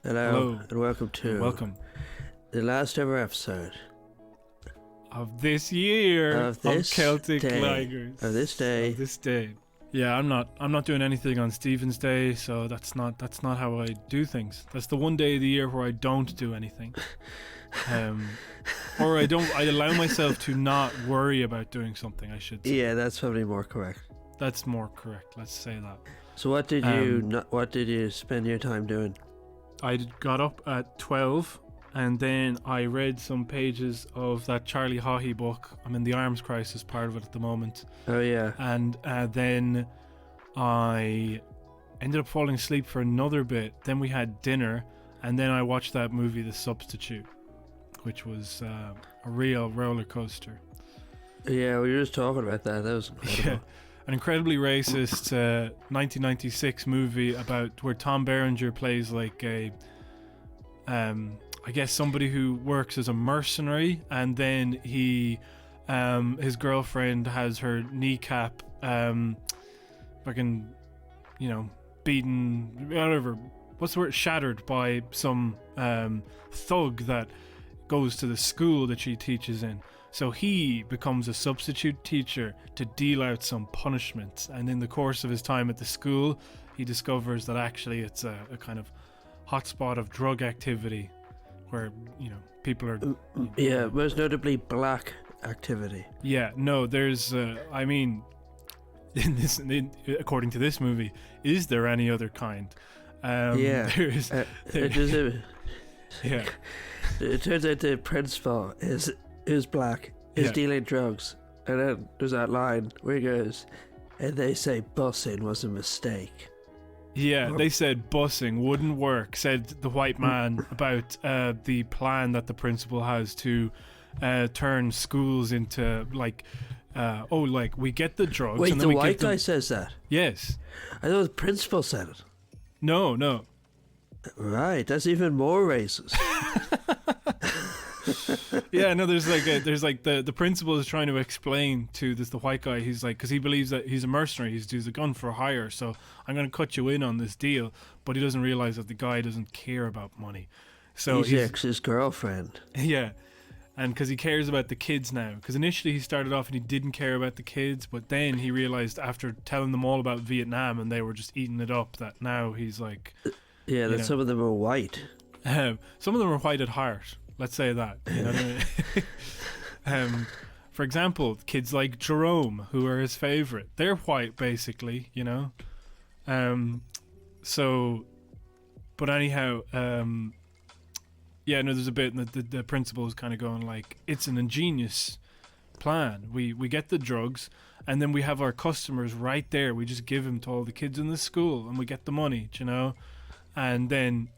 Hello. and welcome to Welcome the last ever episode of this year of this Celtic day. Ligers. Of this day. Of this day. Yeah, I'm not doing anything on Stephen's Day, so that's not how I do things. That's the one day of the year where I don't do anything. Or I allow myself to not worry about doing something, I should say. Yeah, that's probably more correct. That's more correct. Let's say that. So what did you spend your time doing? I got up at 12 and then I read some pages of that Charlie Haughey book. I'm in the arms crisis part of it at the moment. Oh yeah. And then I ended up falling asleep for another bit. Then we had dinner and then I watched that movie The Substitute, which was a real roller coaster. Yeah, we were just talking about that. That was incredible. Yeah. An incredibly racist 1996 movie about where Tom Berenger plays like a I guess somebody who works as a mercenary, and then he his girlfriend has her kneecap fucking beaten, whatever, what's the word, shattered by some thug that goes to the school that she teaches in. So he becomes a substitute teacher to deal out some punishments, and in the course of his time at the school he discovers that actually it's a kind of hotspot of drug activity where people are most notably black activity. There's according to this movie, is there any other kind? There's yeah. It turns out the principal is black, is dealing drugs, and then there's that line where he goes, and they say busing was a mistake. Yeah, they said busing wouldn't work, said the white man about the plan that the principal has to turn schools into we get the drugs. Wait, and the then white guy says that? Yes. I thought the principal said it. No. Right, that's even more racist. Yeah, no, there's the principal is trying to explain to the white guy, he's like, because he believes that he's a mercenary, he's a gun for hire, so I'm going to cut you in on this deal, but he doesn't realize that the guy doesn't care about money. So he's his girlfriend. Yeah, and because he cares about the kids now, because initially he started off and he didn't care about the kids, but then he realized after telling them all about Vietnam and they were just eating it up, that now he's like... some of them are white. Some of them are white at heart. Let's say that. You know what I mean? For example, kids like Jerome, who are his favorite, they're white basically, but anyhow, there's a bit the principal is kind of going like, it's an ingenious plan. We get the drugs and then we have our customers right there. We just give them to all the kids in the school and we get the money, And then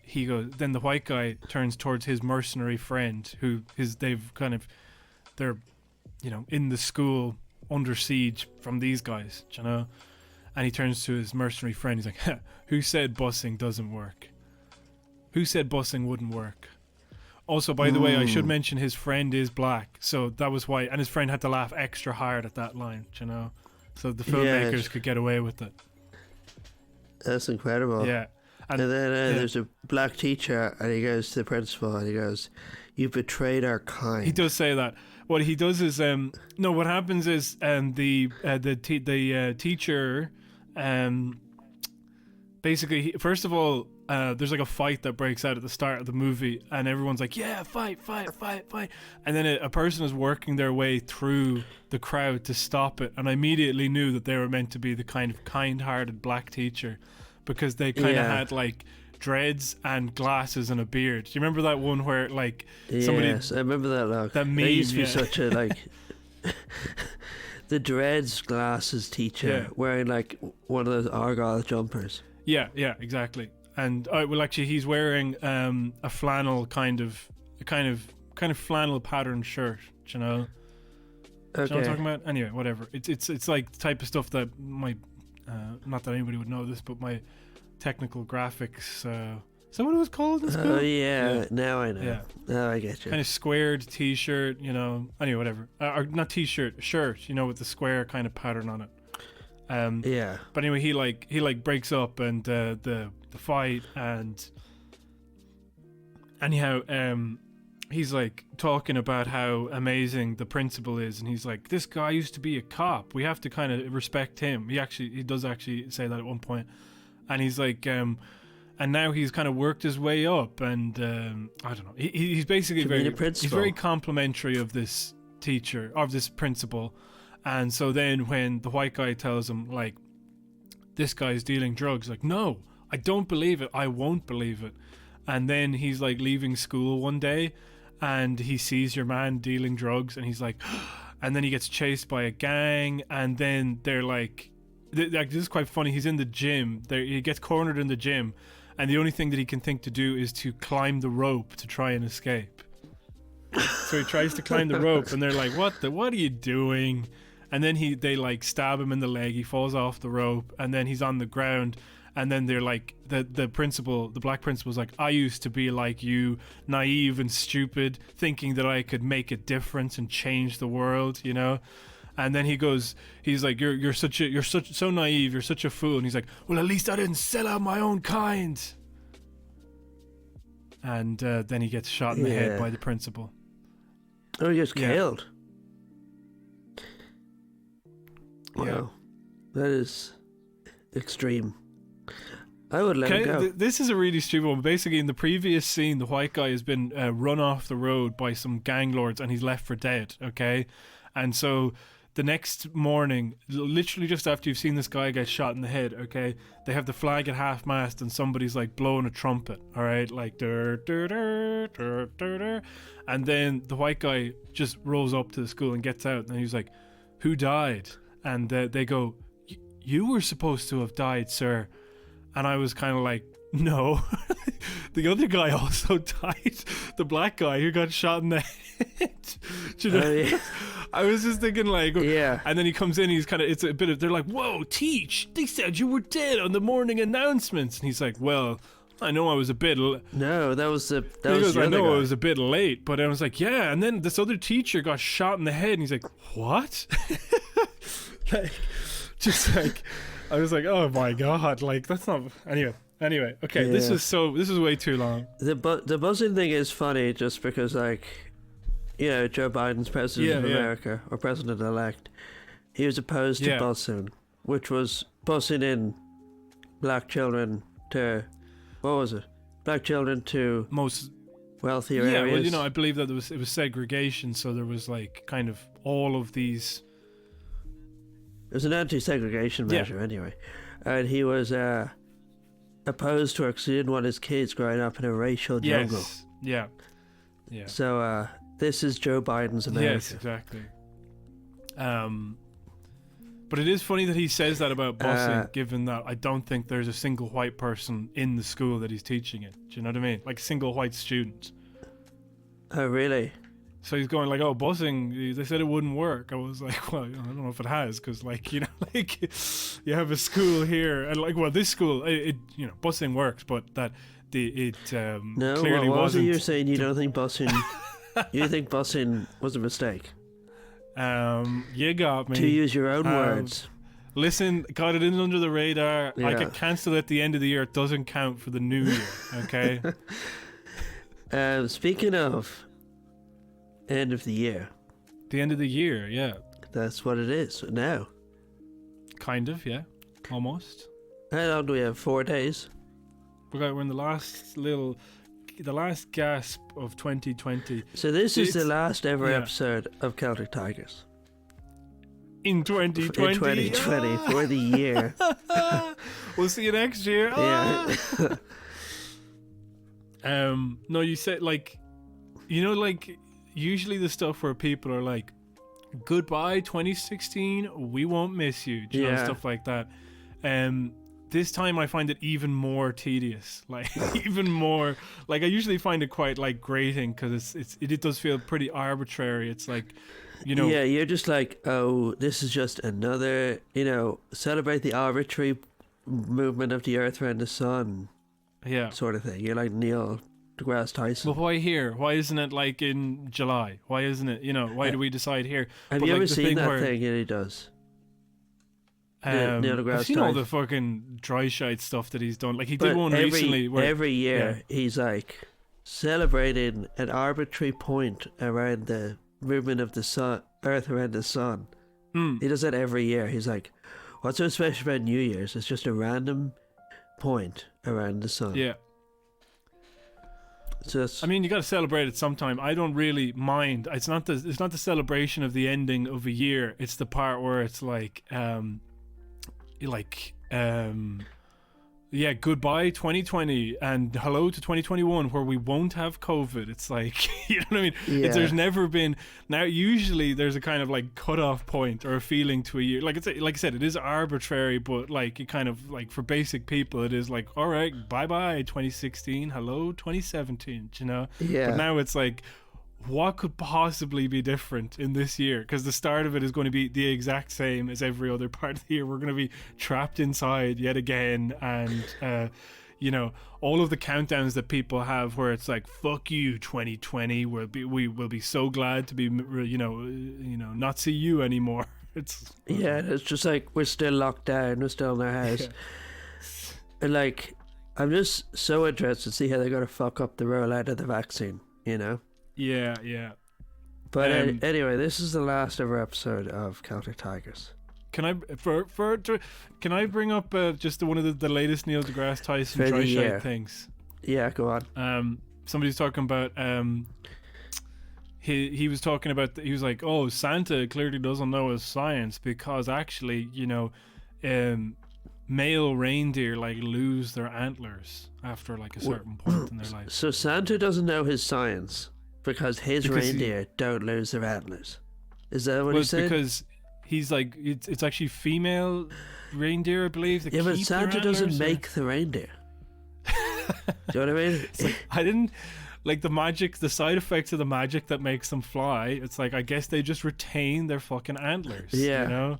then the white guy turns towards his mercenary friend they're in the school under siege from these guys, and he turns to his mercenary friend, he's like, who said busing doesn't work? Who said busing wouldn't work? Also, by the way, I should mention his friend is black, so that was why, and his friend had to laugh extra hard at that line, so the filmmakers could get away with it. That's incredible. Yeah. And then there's a black teacher, and he goes to the principal, and he goes, "You betrayed our kind." He does say that. What he does is, what happens is, the teacher, basically, first of all, there's like a fight that breaks out at the start of the movie, and everyone's like, "Yeah, fight!" And then a person is working their way through the crowd to stop it, and I immediately knew that they were meant to be the kind of kind-hearted black teacher, because they kind of had like dreads and glasses and a beard. Do you remember that one where like somebody? Yes, I remember that. Like, that meme. They used to be such a like the dreads, glasses teacher wearing like one of those Argyle jumpers. Yeah, exactly. And actually, he's wearing a flannel kind of flannel patterned shirt. Do you know? Okay. Do you know what I'm talking about? Anyway, whatever. It's like the type of stuff that might. Not that anybody would know this, but my technical graphics. Is that what it was called in school? Oh yeah, now I know. Yeah, now I get you. Kind of squared T-shirt, Anyway, whatever. Or not T-shirt, shirt. With the square kind of pattern on it. Yeah. But anyway, he breaks up and the fight, and anyhow, he's like talking about how amazing the principal is, and he's like, this guy used to be a cop. We have to kind of respect him. He does actually say that at one point, and he's like, and now he's kind of worked his way up, and I don't know. He's basically he's very complimentary of this teacher, of this principal, and so then when the white guy tells him like, this guy's dealing drugs, like, no, I don't believe it. I won't believe it. And then he's like leaving school one day, and he sees your man dealing drugs, and he's like, and then he gets chased by a gang, and then they're like, this is quite funny. He's in the gym. He gets cornered in the gym, and the only thing that he can think to do is to climb the rope to try and escape. So he tries to climb the rope, and they're like, what are you doing? And then they like stab him in the leg. He falls off the rope, and then he's on the ground. And then they're like, the black principal's like, I used to be like you, naive and stupid, thinking that I could make a difference and change the world, you know. And then he's like, you're so naive, you're such a fool. And he's like, well, at least I didn't sell out my own kind. And then he gets shot in the head by the principal. Oh, he gets killed. Wow, yeah. That is extreme. I would let him go. This is a really stupid one. Basically, in the previous scene, the white guy has been run off the road by some gang lords, and he's left for dead. Okay, and so the next morning, literally just after you've seen this guy get shot in the head, okay, they have the flag at half mast, and somebody's like blowing a trumpet. All right, like dur, dur, dur, dur, dur, dur. And then the white guy just rolls up to the school and gets out, and he's like, "Who died?" And they go, "You were supposed to have died, sir." And I was kind of like, no. The other guy also died. The black guy who got shot in the head. Do you know? Oh, yeah. I was just thinking like, yeah. And then he comes in, it's a bit of, they're like, whoa, Teach, they said you were dead on the morning announcements. And he's like, well, I know I was a bit... No, that was the I know guy. I was a bit late, but I was like, yeah. And then this other teacher got shot in the head, and he's like, what? Like, just like... I was like, oh my god, like that's not. Anyway, okay, yeah. this is way too long. The buzzing thing is funny just because, like, you know, Joe Biden's president of America, or president-elect, he was opposed to busing, which was busing in black children to, what was it? Black children to most wealthier areas. Yeah, well, you know, I believe that it was segregation, so there was like kind of all of these. It was an anti-segregation measure anyway. And he was opposed to it because he didn't want his kids growing up in a racial jungle. Yeah. So this is Joe Biden's America. Yes, exactly. But it is funny that he says that about busing, given that I don't think there's a single white person in the school that he's teaching it. Do you know what I mean? Like a single white student. Oh, really? So he's going like, oh, busing, they said it wouldn't work. I was like, well, I don't know if it has, because like, you know, like you have a school here, and like, well, this school, it you know, busing works, but that clearly what was wasn't. It you're saying you don't think busing, you think busing was a mistake? You got me. To use your own words. Listen, got it in under the radar. Yeah. I get cancelled at the end of the year. It doesn't count for the new year, okay? Speaking of end of the year. The end of the year, yeah. That's what it is now. Kind of, yeah. Almost. How long do we have? 4 days? We're in the last gasp of 2020. So this is the last ever episode of Celtic Tigers. In 2020? In 2020, for the year. We'll see you next year. Yeah. No, you said, like, you know, like, usually the stuff where people are like, goodbye 2016, we won't miss you, do you know, stuff like that. This time I find it even more tedious, like even more, like I usually find it quite like grating, because it does feel pretty arbitrary. It's like, you know, yeah, you're just like, oh, this is just another, you know, celebrate the arbitrary movement of the earth around the sun, sort of thing. You're like Neil deGrasse Tyson. But why here? Why isn't it like in July? Why isn't it, you know, why do we decide here? Have you ever seen that thing that he does? Neil deGrasse I've seen all the fucking dry shite stuff that he's done. Like he did one recently where every year he's like, celebrating an arbitrary point around the movement of the sun, Earth around the sun. He does that every year. He's like, what's so special about New Year's? It's just a random point around the sun. Yeah. Just, I mean, you got to celebrate it sometime. I don't really mind. It's not the celebration of the ending of a year. It's the part where it's like yeah, goodbye 2020 and hello to 2021, where we won't have COVID. It's like, you know what I mean? Yeah. There's never been. Now, usually there's a kind of like cutoff point or a feeling to a year. Like like I said, it is arbitrary, but like it kind of like for basic people, it is like, all right, bye bye 2016, hello 2017. You know? Yeah. But now it's like, what could possibly be different in this year? Because the start of it is going to be the exact same as every other part of the year. We're going to be trapped inside yet again, and you know, all of the countdowns that people have, where it's like, "Fuck you, 2020." We will be so glad to be, you know, not see you anymore. It's just like we're still locked down. We're still in our house, and like, I'm just so interested to see how they're going to fuck up the rollout of the vaccine. You know. Yeah. But anyway, this is the last ever episode of Celtic Tigers. Can I bring up just one of the latest Neil deGrasse Tyson dry shite things? Yeah, go on. Somebody's talking about he was talking about he was like, oh, Santa clearly doesn't know his science, because actually, you know, male reindeer like lose their antlers after like a certain point in their life. So Santa doesn't know his science because his reindeer don't lose their antlers. Is that what he said? Because he's like, it's actually female reindeer, I believe. Yeah, but Santa doesn't make the reindeer. Do you know what I mean? It's like, I didn't like the magic, the side effects of the magic that makes them fly. It's like, I guess they just retain their fucking antlers. Yeah. You know?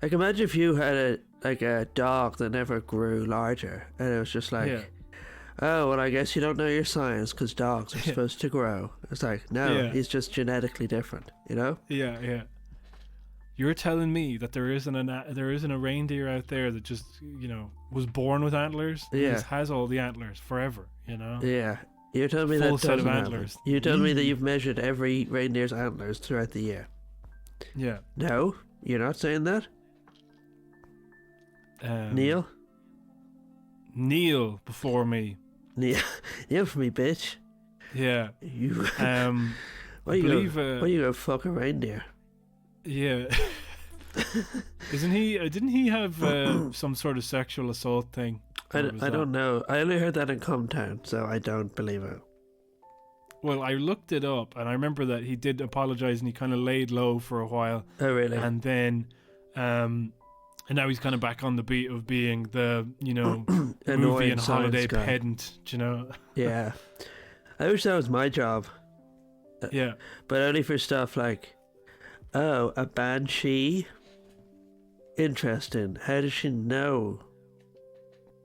Like, imagine if you had a dog that never grew larger, and it was just like, oh, well, I guess you don't know your science because dogs are supposed to grow. It's like, no, he's just genetically different, you know? Yeah. You're telling me that there isn't a reindeer out there that just, you know, was born with antlers? Yeah. Just has all the antlers forever, you know? Yeah. You're telling me full that set doesn't of happen. antlers. You're telling me that you've measured every reindeer's antlers throughout the year. Yeah. No, you're not saying that? Neil before me. Neil for me, bitch. Yeah. You. Why you go fuck a reindeer? Yeah. Isn't he? Didn't he have some sort of sexual assault thing? I don't know. I only heard that in Cometown, so I don't believe it. Well, I looked it up, and I remember that he did apologize, and he kind of laid low for a while. Oh, really? And then, and now he's kind of back on the beat of being the, you know, movie and holiday pedant, you know? Yeah. I wish that was my job. Yeah. But only for stuff like, oh, a banshee? Interesting. How does she know?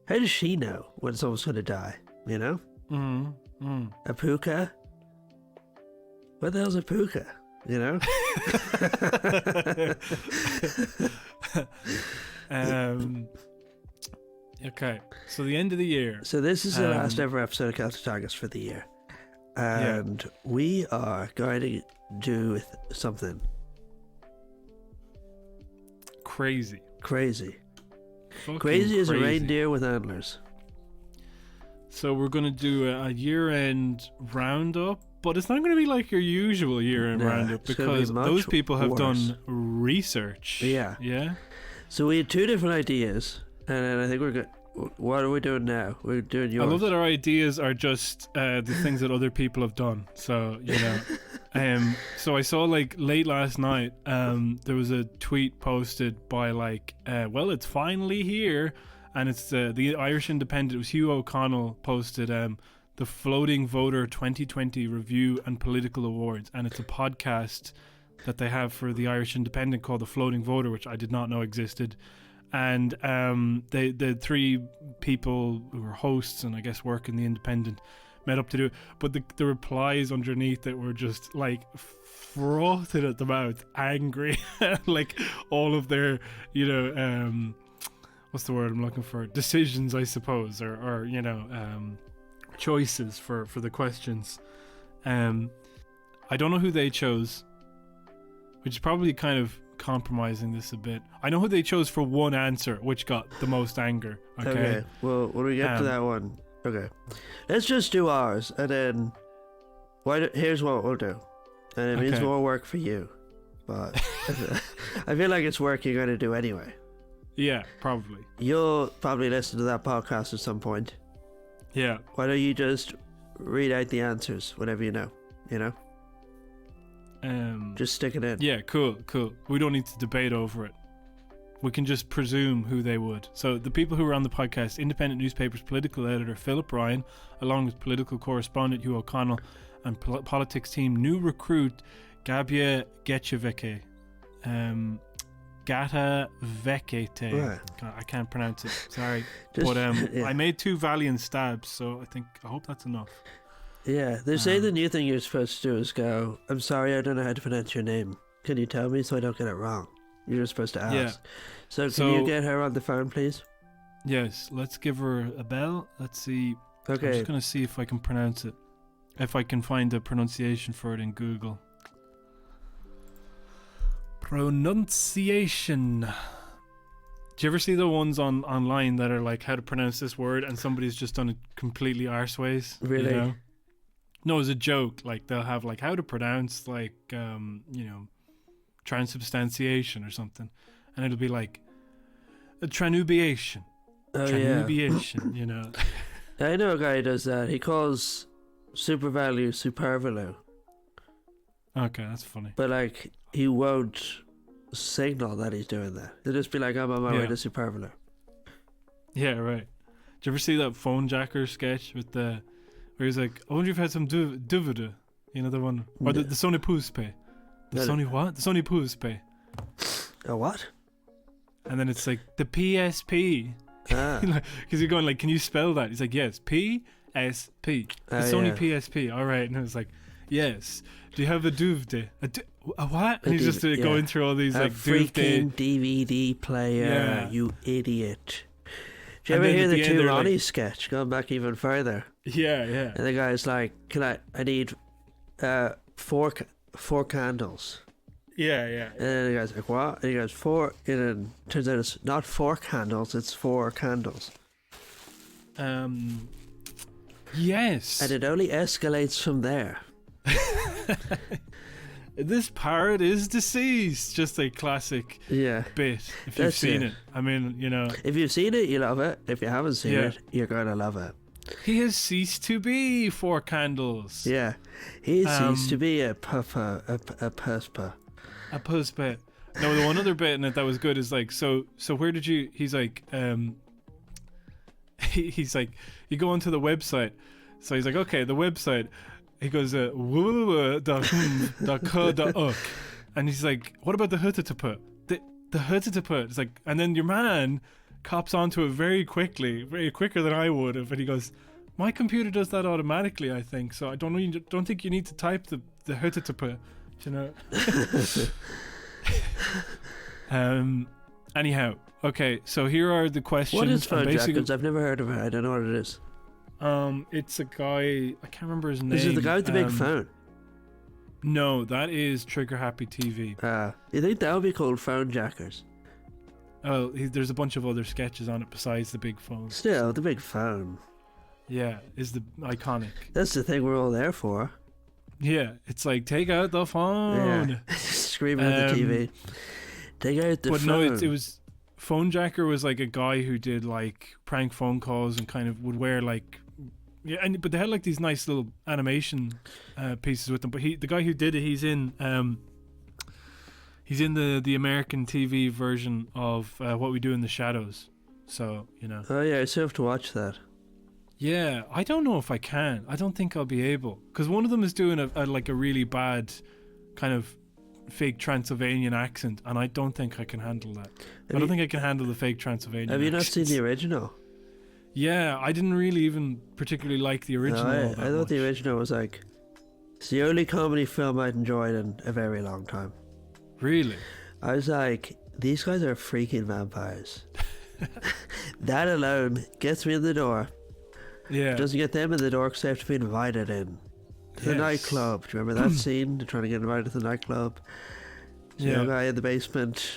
How does she know when someone's going to die, you know? A puka? What the hell's a puka? You know? Okay, so the end of the year. So this is the last ever episode of Celtic Tigers for the year. And we are going to do something crazy. Fucking crazy as a reindeer with antlers. So we're going to do a year-end roundup, but it's not going to be like your usual year-end roundup, because those people have done research. Yeah. So we had two different ideas, and I think we're good. What are we doing now? We're doing yours. I love that our ideas are just the things that other people have done. So, you know. So I saw, like, late last night, there was a tweet posted by, like, well, it's finally here. And it's the Irish Independent. It was Hugh O'Connell posted the Floating Voter 2020 Review and Political Awards. And it's a podcast that they have for the Irish Independent called The Floating Voter, which I did not know existed. And the three people who were hosts and I guess work in the Independent met up to do it. But the replies underneath it were just like frothed at the mouth, angry. Like all of their, you know, what's the word I'm looking for? Decisions, I suppose, or you know, choices for the questions. I don't know who they chose, which is probably kind of compromising this a bit. I know who they chose for one answer, which got the most anger. Okay. Well, when we get to that one, okay, let's just do ours, and then here's what we'll do, and it means more work for you, but I feel like it's work you're going to do anyway. Yeah, probably. You'll probably listen to that podcast at some point. Yeah. Why don't you just read out the answers whenever you know? Just stick it in. Yeah, cool. We don't need to debate over it. We can just presume who they would. So the people who were on the podcast: Independent newspapers political editor Philip Ryan, along with political correspondent Hugh O'Connell, and politics team new recruit Gabia Getcheveke. Gata Vekete. Right. I can't pronounce it. Sorry. But I made 2 valiant stabs, so I hope that's enough. Yeah, they say the new thing you're supposed to do is go, I'm sorry, I don't know how to pronounce your name. Can you tell me so I don't get it wrong? You're just supposed to ask. Yeah. So can you get her on the phone, please? Yes, let's give her a bell. Let's see. Okay. I'm just going to see if I can pronounce it. If I can find a pronunciation for it in Google. Pronunciation. Do you ever see the ones online that are like how to pronounce this word and somebody's just done it completely arseways? Really? You know? No, as a joke. Like they'll have like how to pronounce like transubstantiation or something, and it'll be like a tranubiation. Tranubiation, you know. I know a guy who does that. He calls supervalue supervalue. Okay, that's funny. But like he won't signal that he's doing that. He'll just be like, I'm on my way to supervalue. Yeah, right. Did you ever see that phone jacker sketch with where he's like, I wonder if you had some duvida, you know, the one, or the Sony Poospe. The Sony what? The Sony Poospe. A what? And then it's like the PSP. Because you're going like, can you spell that? He's like, yes, PSP. The Sony PSP. All right. And it was like, yes. Do you have a duvde? A what? And he's just going through all these like freaking DVD player. You idiot. Do you ever hear the Two Ronnies sketch? Going back even further. Yeah. And the guy's like, I need 4 candles. Yeah. And then the guy's like, what? And he goes, 4. And then turns out it's not 4 candles, it's 4 candles. Yes. And it only escalates from there. This parrot is deceased. Just a classic bit. If you've seen it. I mean, you know. If you've seen it, you love it. If you haven't seen it, you're going to love it. He has ceased to be 4 candles. Yeah. He ceased to be a puspa. A puspa. No, the one other bit in it that was good is like, so where did you, he's like, he's like, you go onto the website. So he's like, okay, the website. He goes, and he's like, what about the huttataput? The huttataput. It's like, and then your man cops onto it very quicker than I would have, and he goes, my computer does that automatically, I think, so I don't think you need to type the huttataput, you know. Anyhow, okay, so here are the questions. What is phone jackets? I've never heard of it. I don't know what it is. It's a guy, I can't remember his name. Is it the guy with the big phone? No, that is Trigger Happy TV. You think that would be called phone jackers? Oh, there's a bunch of other sketches on it besides the big phone. Still, the big phone. Yeah, is the iconic. That's the thing we're all there for. Yeah, it's like, take out the phone. Yeah. Screaming at the TV. Take out the phone. But no, it was... Phone jacker was like a guy who did like prank phone calls and kind of would wear like... Yeah, but they had like these nice little animation pieces with them. But the guy who did it, he's in the American TV version of What We Do in the Shadows. So, you know. Oh yeah, I still have to watch that. Yeah, I don't know if I can. I don't think I'll be able, because one of them is doing a really bad kind of fake Transylvanian accent, and I don't think I can handle that. I don't think I can handle the fake Transylvanian. Have you not accents. seen the original? Yeah, I didn't really even particularly like the original. No, I thought the original was like, it's the only comedy film I'd enjoyed in a very long time. Really? I was like, these guys are freaking vampires. That alone gets me in the door. Yeah. Doesn't get them in the door because they have to be invited in. To the nightclub. Do you remember that scene? They're trying to get invited to the nightclub. So the guy in the basement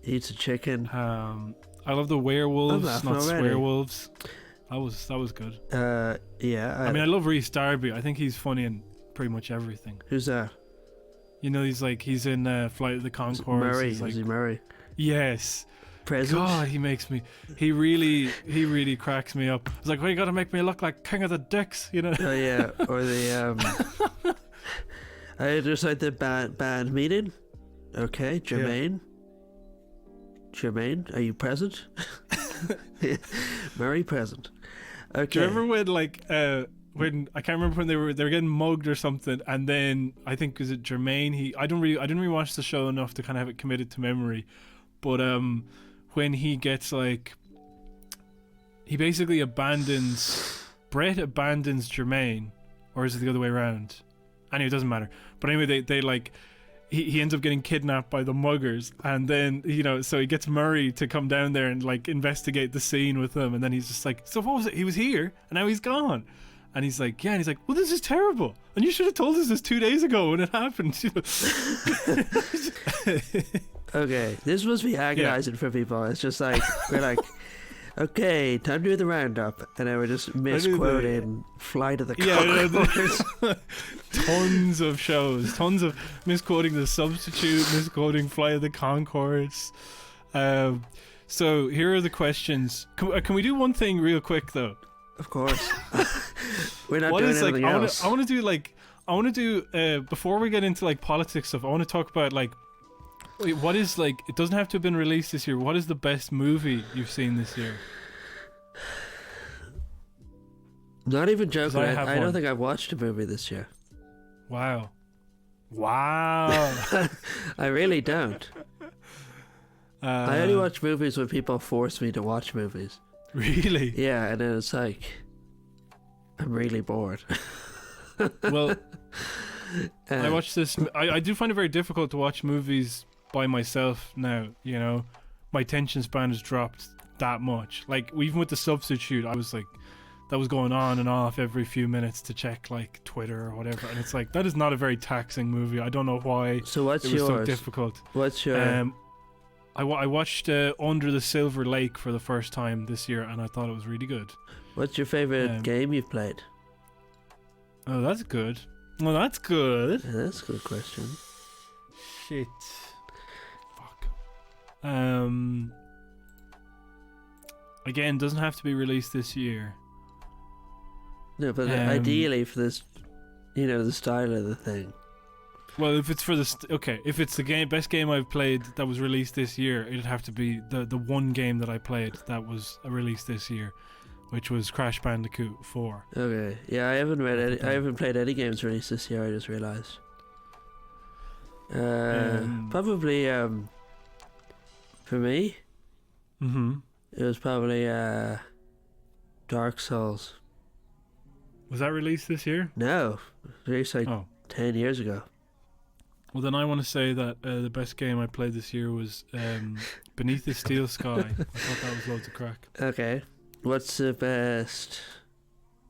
eats a chicken. I love the werewolves, not swearwolves. That was good. Yeah. I mean, I love Rhys Darby. I think he's funny in pretty much everything. Who's that? You know, he's in Flight of the Conchords. Murray. Is he Murray? Yes. Present? God, he really cracks me up. It's like, well, you got to make me look like King of the Dicks, you know? Oh yeah, or the I just like the band meeting. Okay, Jermaine. Jermaine, are you present? Murray present. Okay. Do you remember when I can't remember when they were getting mugged or something, and then I think was it Jermaine? I didn't really watch the show enough to kind of have it committed to memory, but when he gets he basically Brett abandons Jermaine, or is it the other way around? Anyway, it doesn't matter. But anyway, they he ends up getting kidnapped by the muggers, and then so he gets Murray to come down there and investigate the scene with them, and then he's just like, so what was it? He was here and now he's gone. And he's like, yeah, and he's like, well, this is terrible, and you should have told us this 2 days ago when it happened. Okay, this must be agonizing for people. It's just like we're like, okay, time to do the roundup, and then we're just misquoting Flight of the Conchords. Tons of shows, tons of misquoting The Substitute, misquoting Flight of the Conchords. So here are the questions. Can we do one thing real quick though? Of course. We're not doing anything else. I want to do before we get into politics stuff, I want to talk about what is it doesn't have to have been released this year. What is the best movie you've seen this year? Not even joking. I don't think I've watched a movie this year. Wow. I really don't. I only watch movies when people force me to watch movies. Really? Yeah, and then it's like, I'm really bored. Well, I watch this. I do find it very difficult to watch movies by myself now. My attention span has dropped that much. Even with The Substitute, I was that was going on and off every few minutes to check Twitter or whatever, and it's that is not a very taxing movie. I don't know why. So what's it was yours? so difficult. What's your? I watched Under the Silver Lake for the first time this year, and I thought it was really good. What's your favorite game you've played? Oh, that's good. Well, that's good. Yeah, that's a good question. Shit. Fuck. Again, doesn't have to be released this year. No, but ideally for this, the style of the thing. Well, if it's for if it's the best game I've played that was released this year, it'd have to be the one game that I played that was released this year, which was Crash Bandicoot 4. Okay, yeah, I haven't played any games released this year. I just realized. Probably for me. Mm-hmm. It was probably Dark Souls. Was that released this year? No, it was released 10 years ago. Well, then I want to say that the best game I played this year was Beneath the Steel Sky. I thought that was loads of crack. Okay. What's the best?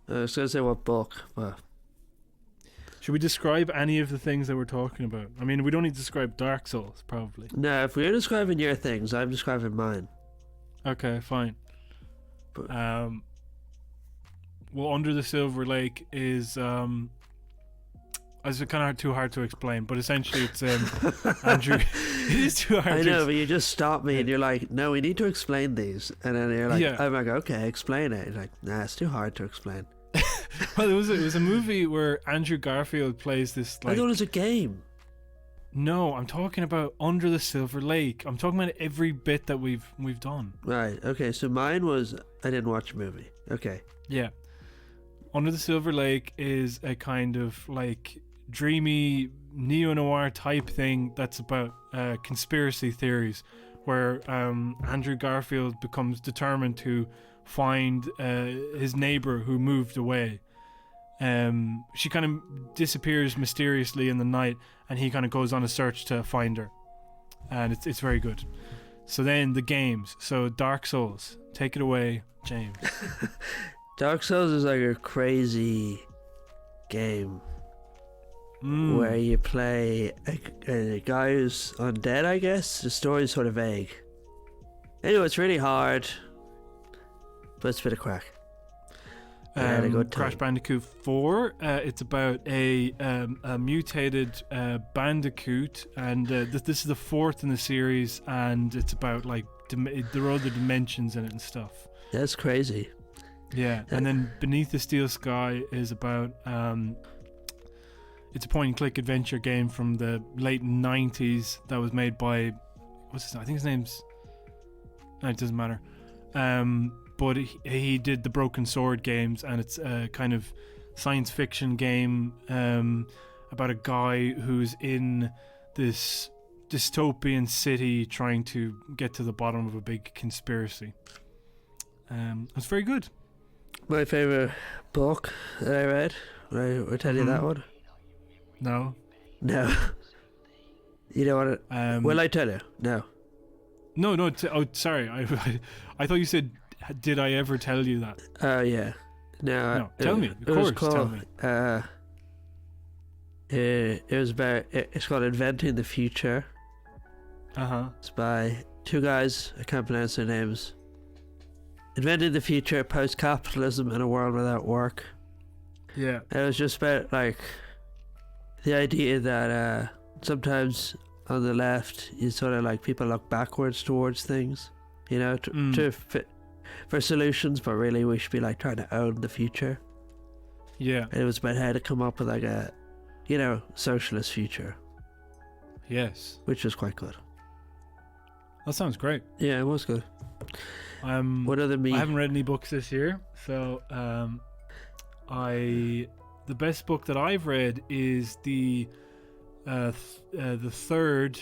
I was going to say what book, but... Should we describe any of the things that we're talking about? I mean, we don't need to describe Dark Souls, probably. No, if we're describing your things, I'm describing mine. Okay, fine. But, well, Under the Silver Lake is... It's kind of too hard to explain, but essentially it's Andrew. It is too hard. I know, but you just stop me and you're like, "No, we need to explain these," and then you're like, "I'm like, okay, explain it." You're like, "Nah, it's too hard to explain." Well, it was a movie where Andrew Garfield plays this. I thought it was a game. No, I'm talking about Under the Silver Lake. I'm talking about every bit that we've done. Right. Okay. So mine was I didn't watch a movie. Okay. Yeah. Under the Silver Lake is a kind of dreamy neo-noir type thing that's about conspiracy theories, where Andrew Garfield becomes determined to find his neighbor who moved away. She kind of disappears mysteriously in the night, and he kind of goes on a search to find her, and it's very good. So then the games. So Dark Souls, take it away, James. Dark Souls is like a crazy game where you play a guy who's undead, I guess. The story's sort of vague. Anyway, it's really hard, but it's a bit of crack. Crash Bandicoot 4. It's about a mutated bandicoot, and this is the fourth in the series, and it's about like there are other dimensions in it and stuff. That's crazy. Yeah, and then Beneath the Steel Sky is about it's a point-and-click adventure game from the late 90s that was made by what's his name? I think his name's it doesn't matter. But he did the Broken Sword games, and it's a kind of science fiction game about a guy who's in this dystopian city trying to get to the bottom of a big conspiracy. It's very good. My favourite book that I read. Will I tell you that one? No. No. You don't want to... will I tell you? No. No. Sorry. I thought you said... Did I ever tell you that? Oh, yeah. No. Tell me. Of course, tell me. It was about... It's called Inventing the Future. Uh-huh. It's by two guys. I can't pronounce their names. Inventing the Future, Post-Capitalism in a World Without Work. Yeah. It was just about, like... The idea that sometimes on the left, you sort of like people look backwards towards things, you know, to fit for solutions, but really we should be like trying to own the future. Yeah. And it was about how to come up with like a, you know, socialist future. Yes. Which was quite good. That sounds great. Yeah, it was good. What other I haven't read any books this year, so the best book that I've read is the third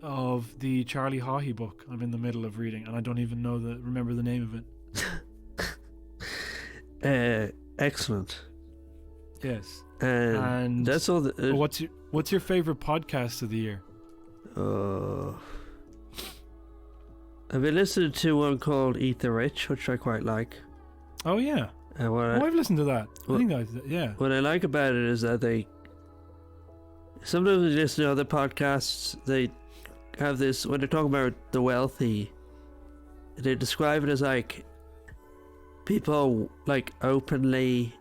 of the Charlie Haughey book. I'm in the middle of reading, and I don't even remember the name of it. Excellent. Yes. And that's all. What's your favorite podcast of the year? I've been listening to one called Eat the Rich, which I quite like. Oh yeah. I've listened to that. What I like about it is that they sometimes when you listen to other podcasts, they have this, when they're talking about the wealthy, they describe it as like people like openly,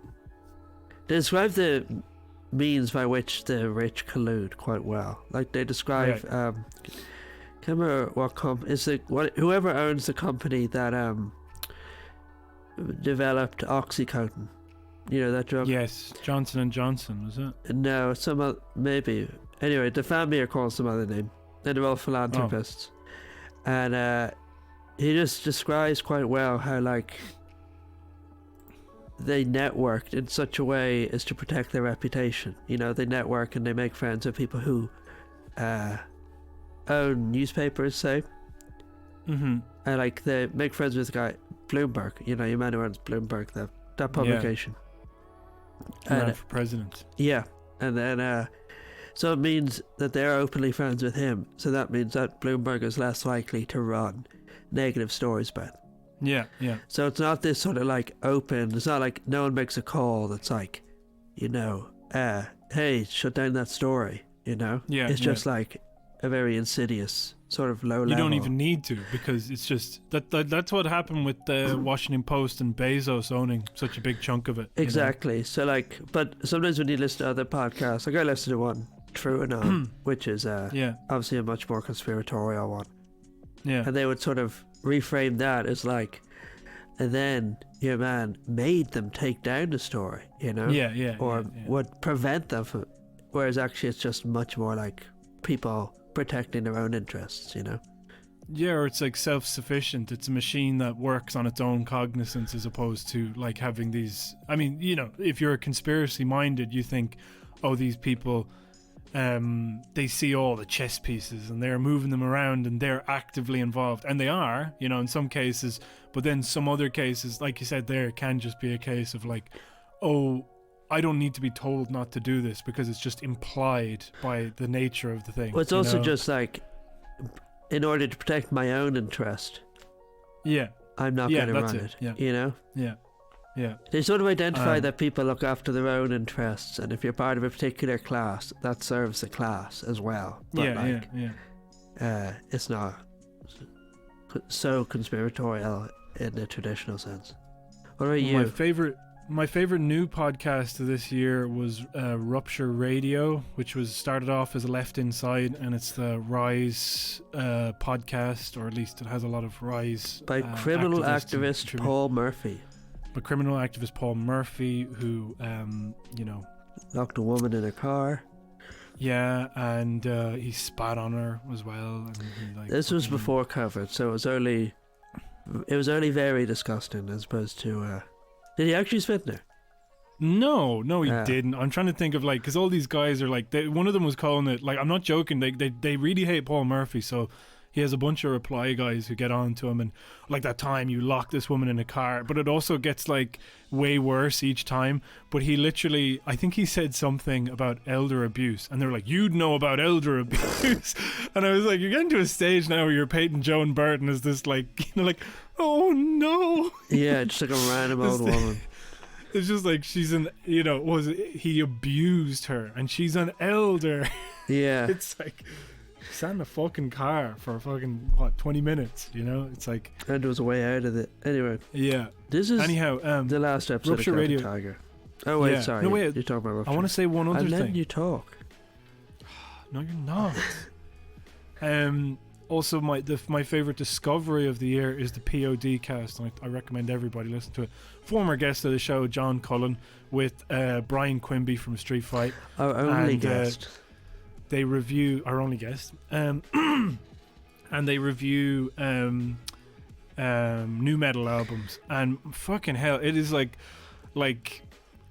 they describe the means by which the rich collude quite well. Like they describe can't remember what whoever owns the company that developed Oxycontin, you know, that drug. Yes, Johnson & Johnson, was it? No, maybe. Anyway, the family are called some other name, and they're all philanthropists. And he just describes quite well how like they networked in such a way as to protect their reputation. You know, they network and they make friends with people who own newspapers, say. Mm-hmm. And like they make friends with the guy Bloomberg, you know, your man who runs Bloomberg, that publication. And ran for president. Yeah, and then so it means that they're openly friends with him. So that means that Bloomberg is less likely to run negative stories about him. Yeah, yeah. So it's not this sort of like open. It's not like no one makes a call that's like, you know, hey, shut down that story. You know. Yeah. It's just like a very insidious sort of low level. You don't even need to, because it's just that's what happened with the Washington Post and Bezos owning such a big chunk of it. Exactly. So like, but sometimes when you listen to other podcasts, like I listened to one, True and On, which is obviously a much more conspiratorial one. Yeah. And they would sort of reframe that as like, and then your man made them take down the story, you know? Yeah. Or would prevent them from, whereas actually it's just much more like people protecting their own interests, you know? Yeah, or it's like self-sufficient. It's a machine that works on its own cognizance as opposed to like having these... I mean, you know, if you're conspiracy-minded, you think, oh, these people, they see all the chess pieces and they're moving them around and they're actively involved. And they are, you know, in some cases. But then some other cases, like you said there, can just be a case of like, oh, I don't need to be told not to do this because it's just implied by the nature of the thing. Well, it's also just like, in order to protect my own interest, yeah, I'm not going to run it. Yeah. You know? Yeah. Yeah. They sort of identify that people look after their own interests, and if you're part of a particular class, that serves the class as well. But it's not so conspiratorial in the traditional sense. What about you? My favorite new podcast of this year was Rupture Radio, which was started off as Left Inside, and it's the Rise podcast, or at least it has a lot of Rise by criminal activist Paul Murphy. By criminal activist Paul Murphy, who locked a woman in a car. Yeah, and he spat on her as well. And this was before COVID, so it was only very disgusting as opposed to. Did he actually spit in her? No, he didn't. I'm trying to think of because all these guys are one of them was calling it, I'm not joking. They really hate Paul Murphy, so he has a bunch of reply guys who get on to him and that time you locked this woman in a car, but it also gets way worse each time. But he literally, I think he said something about elder abuse, and they're like, you'd know about elder abuse. And I was like, you're getting to a stage now where you're painting Joan Burton as this oh no. Yeah, just a random old woman. It's just she's he abused her and she's an elder. Yeah. It's sat in a fucking car for 20 minutes, it's and there was a way out of it. Anyway. Yeah. This is anyhow the last episode Rupture of Radio. Tiger. Oh wait, yeah. sorry. No, wait. You're talking about Rupture. I want to say one other thing. I'm letting you talk. No, you're not. Also, my favorite discovery of the year is the POD cast, and I recommend everybody listen to it. Former guest of the show, John Cullen, with Brian Quimby from Street Fight. Our only guest. They review our only guest, and they review new metal albums. And fucking hell, it is I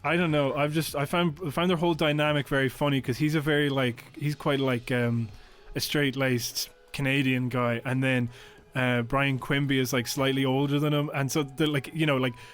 don't know. I found their whole dynamic very funny, because he's a very he's quite a straight-laced Canadian guy, and then Brian Quimby is slightly older than him, and so they're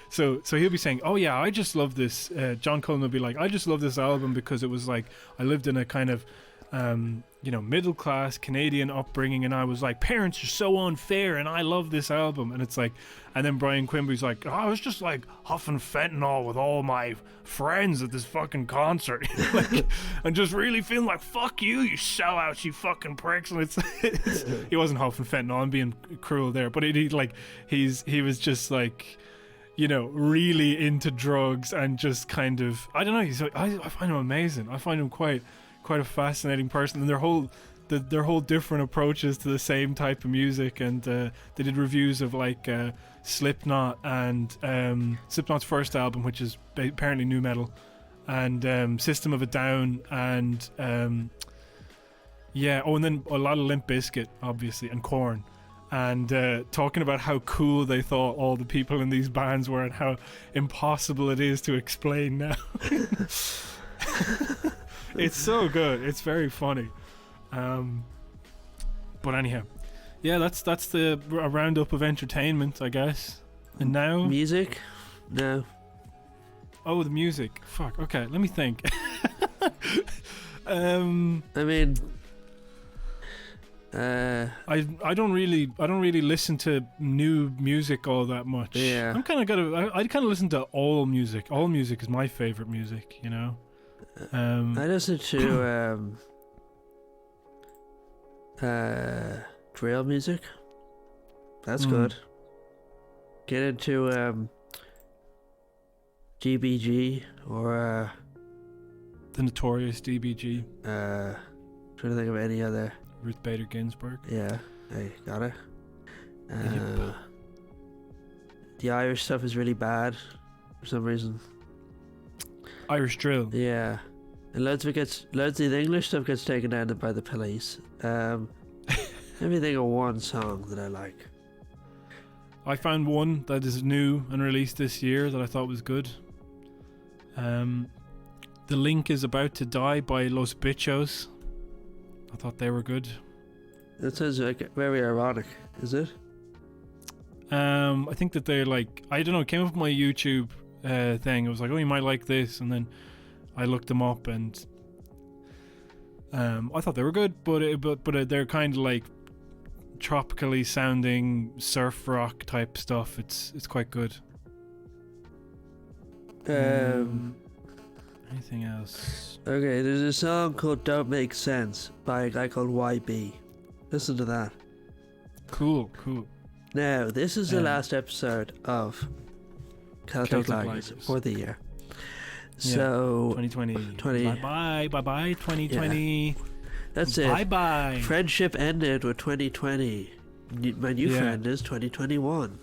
so he'll be saying, oh yeah, I just love this. John Cullen will be I just love this album because it was I lived in a kind of middle class Canadian upbringing, and I was parents are so unfair, and I love this album. And it's and then Brian Quimby's oh, I was just huffing fentanyl with all my friends at this fucking concert, and just really feeling fuck you sellouts, you fucking pricks. And it's he wasn't huffing fentanyl, I'm being cruel there, but he was just really into drugs, and just kind of, I don't know, I find him amazing. I find him quite a fascinating person, and their whole different approaches to the same type of music. And they did reviews of Slipknot, and Slipknot's first album, which is apparently new metal, and System of a Down, and and then a lot of Limp Bizkit, obviously, and Korn, and talking about how cool they thought all the people in these bands were, and how impossible it is to explain now. It's so good. It's very funny. But anyhow, yeah, that's a roundup of entertainment, I guess. And now music. No. Oh, the music. Fuck. Okay, let me think. I mean, I don't really listen to new music all that much. Yeah. I kind of listen to all music. All music is my favorite music, I listen to drill music. That's good. Get into GBG or the Notorious DBG. Trying to think of any other. Ruth Bader Ginsburg. Yeah, I got it. The Irish stuff is really bad for some reason. Irish drill. Yeah, and loads of the English stuff gets taken down by the police. Let me think of one song that I like. I found one that is new and released this year that I thought was good. The Link is About to Die by Los Bichos. I thought they were good. That sounds very ironic, is it? I think that they're I don't know, it came up with my YouTube thing. It was oh, you might like this, and then I looked them up, and I thought they were good, but they're kind of tropically sounding surf rock type stuff. It's quite good. Anything else? Okay, there's a song called "Don't Make Sense" by a guy called YB. Listen to that. Cool. Now, this is the last episode of Celtic Ligers for the year. So 2020. Bye bye 2020. Yeah. That's it. Bye. Friendship ended with 2020. My new friend is 2021.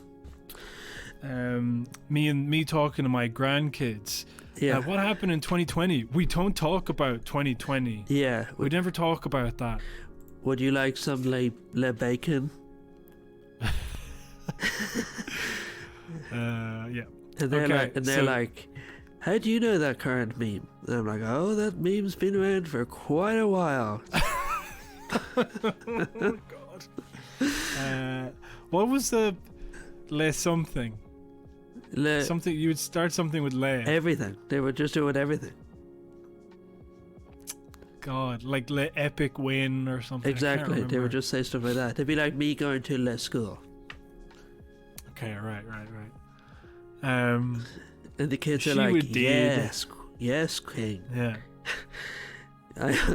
Me talking to my grandkids. Yeah. What happened in 2020? We don't talk about 2020. Yeah. We never talk about that. Would you like some le bacon? Yeah. And they're like, how do you know that current meme? And I'm like, oh, that meme's been around for quite a while. Oh my god. What was the le something? Something you would start something with le. Everything. They would just do it everything. God, like le epic win or something. Exactly. They would just say stuff like that. They'd be like me going to le school. Okay, right. And the kids are like, yes, king. Yeah.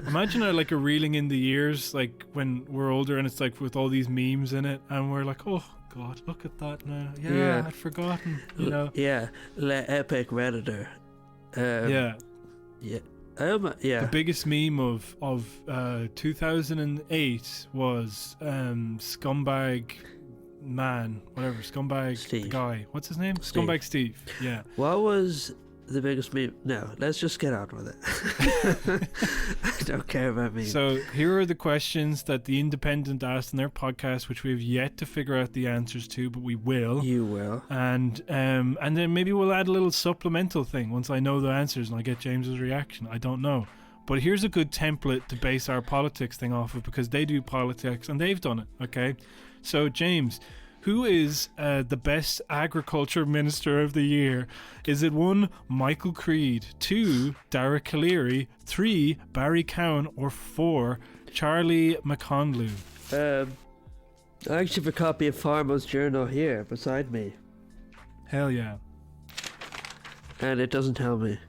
Imagine like a reeling in the years, like when we're older and it's like with all these memes in it, and we're like, oh god, look at that now. Yeah. I'd forgotten, you know. Yeah, le epic redditor. Yeah. The biggest meme of 2008 was scumbag man, whatever, scumbag Steve. guy. What's his name? Steve. Scumbag Steve. Yeah. What was the biggest meme? No, let's just get on with it. I don't care about memes. So here are the questions that the Independent asked in their podcast, which we have yet to figure out the answers to, but we will. You will. And then maybe we'll add a little supplemental thing once I know the answers and I get James's reaction. I don't know. But here's a good template to base our politics thing off of, because they do politics and they've done it, okay? So, James, who is the best agriculture minister of the year? Is it 1, Michael Creed, 2, Dara Calleary, 3, Barry Cowan, or 4, Charlie McConlou? I actually have a copy of Farmer's Journal here beside me. Hell yeah. And it doesn't tell me.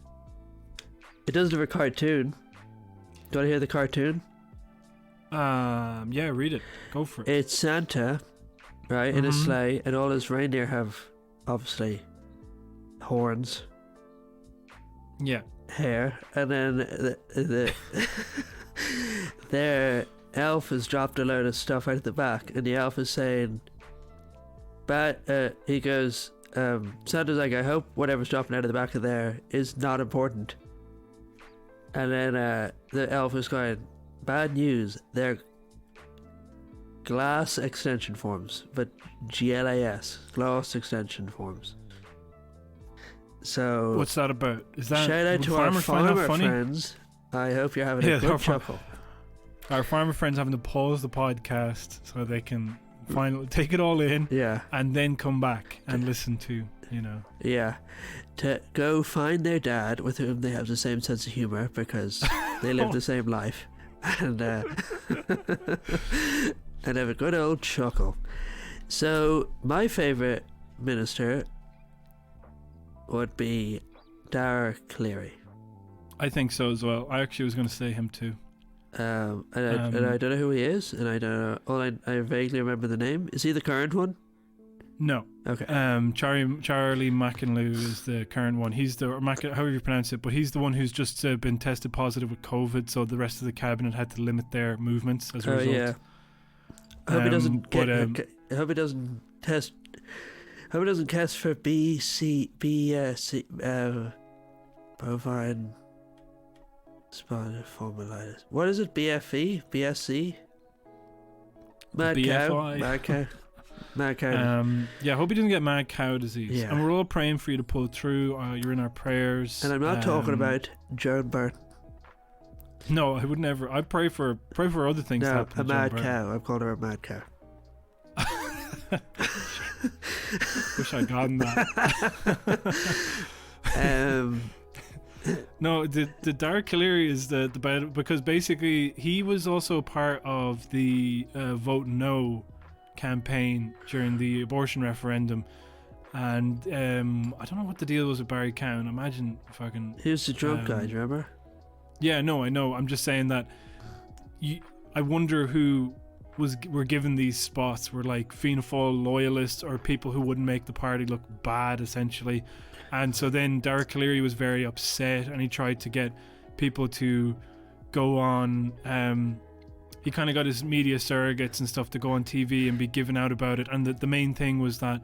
It doesn't have a cartoon. Do you want to hear the cartoon? Yeah, read it. Go for it. It's Santa, right, in a sleigh, and all his reindeer have, obviously, horns. Yeah. Hair, and then their elf has dropped a load of stuff out of the back, and the elf is saying, he goes, Santa's like, I hope whatever's dropping out of the back of there is not important. And then the elf is going, bad news, they're glass extension forms, but GLAS, glass extension forms. So what's that about? Is that shout out to our farmer friends. I hope you're having a good chuckle. Our farmer friends having to pause the podcast so they can finally take it all in, and then come back and listen to, you know. Yeah. To go find their dad with whom they have the same sense of humor because they live the same life, and and have a good old chuckle. So my favorite minister would be Dara Calleary. I think so as well. I actually was going to say him too. And I don't know who he is, and I don't know. I vaguely remember the name. Is he the current one? No. Okay. Charlie McConlou is the current one. He's the however you pronounce it, but he's the one who's just been tested positive with COVID, so the rest of the cabinet had to limit their movements as a result. Yeah. I hope he doesn't I hope he doesn't test. I hope he doesn't test for bovine spondylitis. What is it? BFE? BSC? Mad cow. Mad cow. Yeah, I hope he doesn't get mad cow disease. Yeah. And we're all praying for you to pull through. You're in our prayers. And I'm not talking about Joan Byrne. No, I would never. I'd pray for other things. No, to happen a to mad Joan cow. I've called her a mad cow. Wish I'd gotten that. No, the Dara Calleary is the because basically he was also part of the Vote No campaign during the abortion referendum, And I don't know what the deal was with Barry Cowan. Imagine fucking. He was the drunk guy, do you remember? Yeah, no, I know. I'm just saying that. I wonder who were given these spots. Were like Fianna Fáil loyalists or people who wouldn't make the party look bad, essentially. And so then Derek Cleary was very upset, and he tried to get people to go on. He kind of got his media surrogates and stuff to go on TV and be given out about it. And the main thing was that,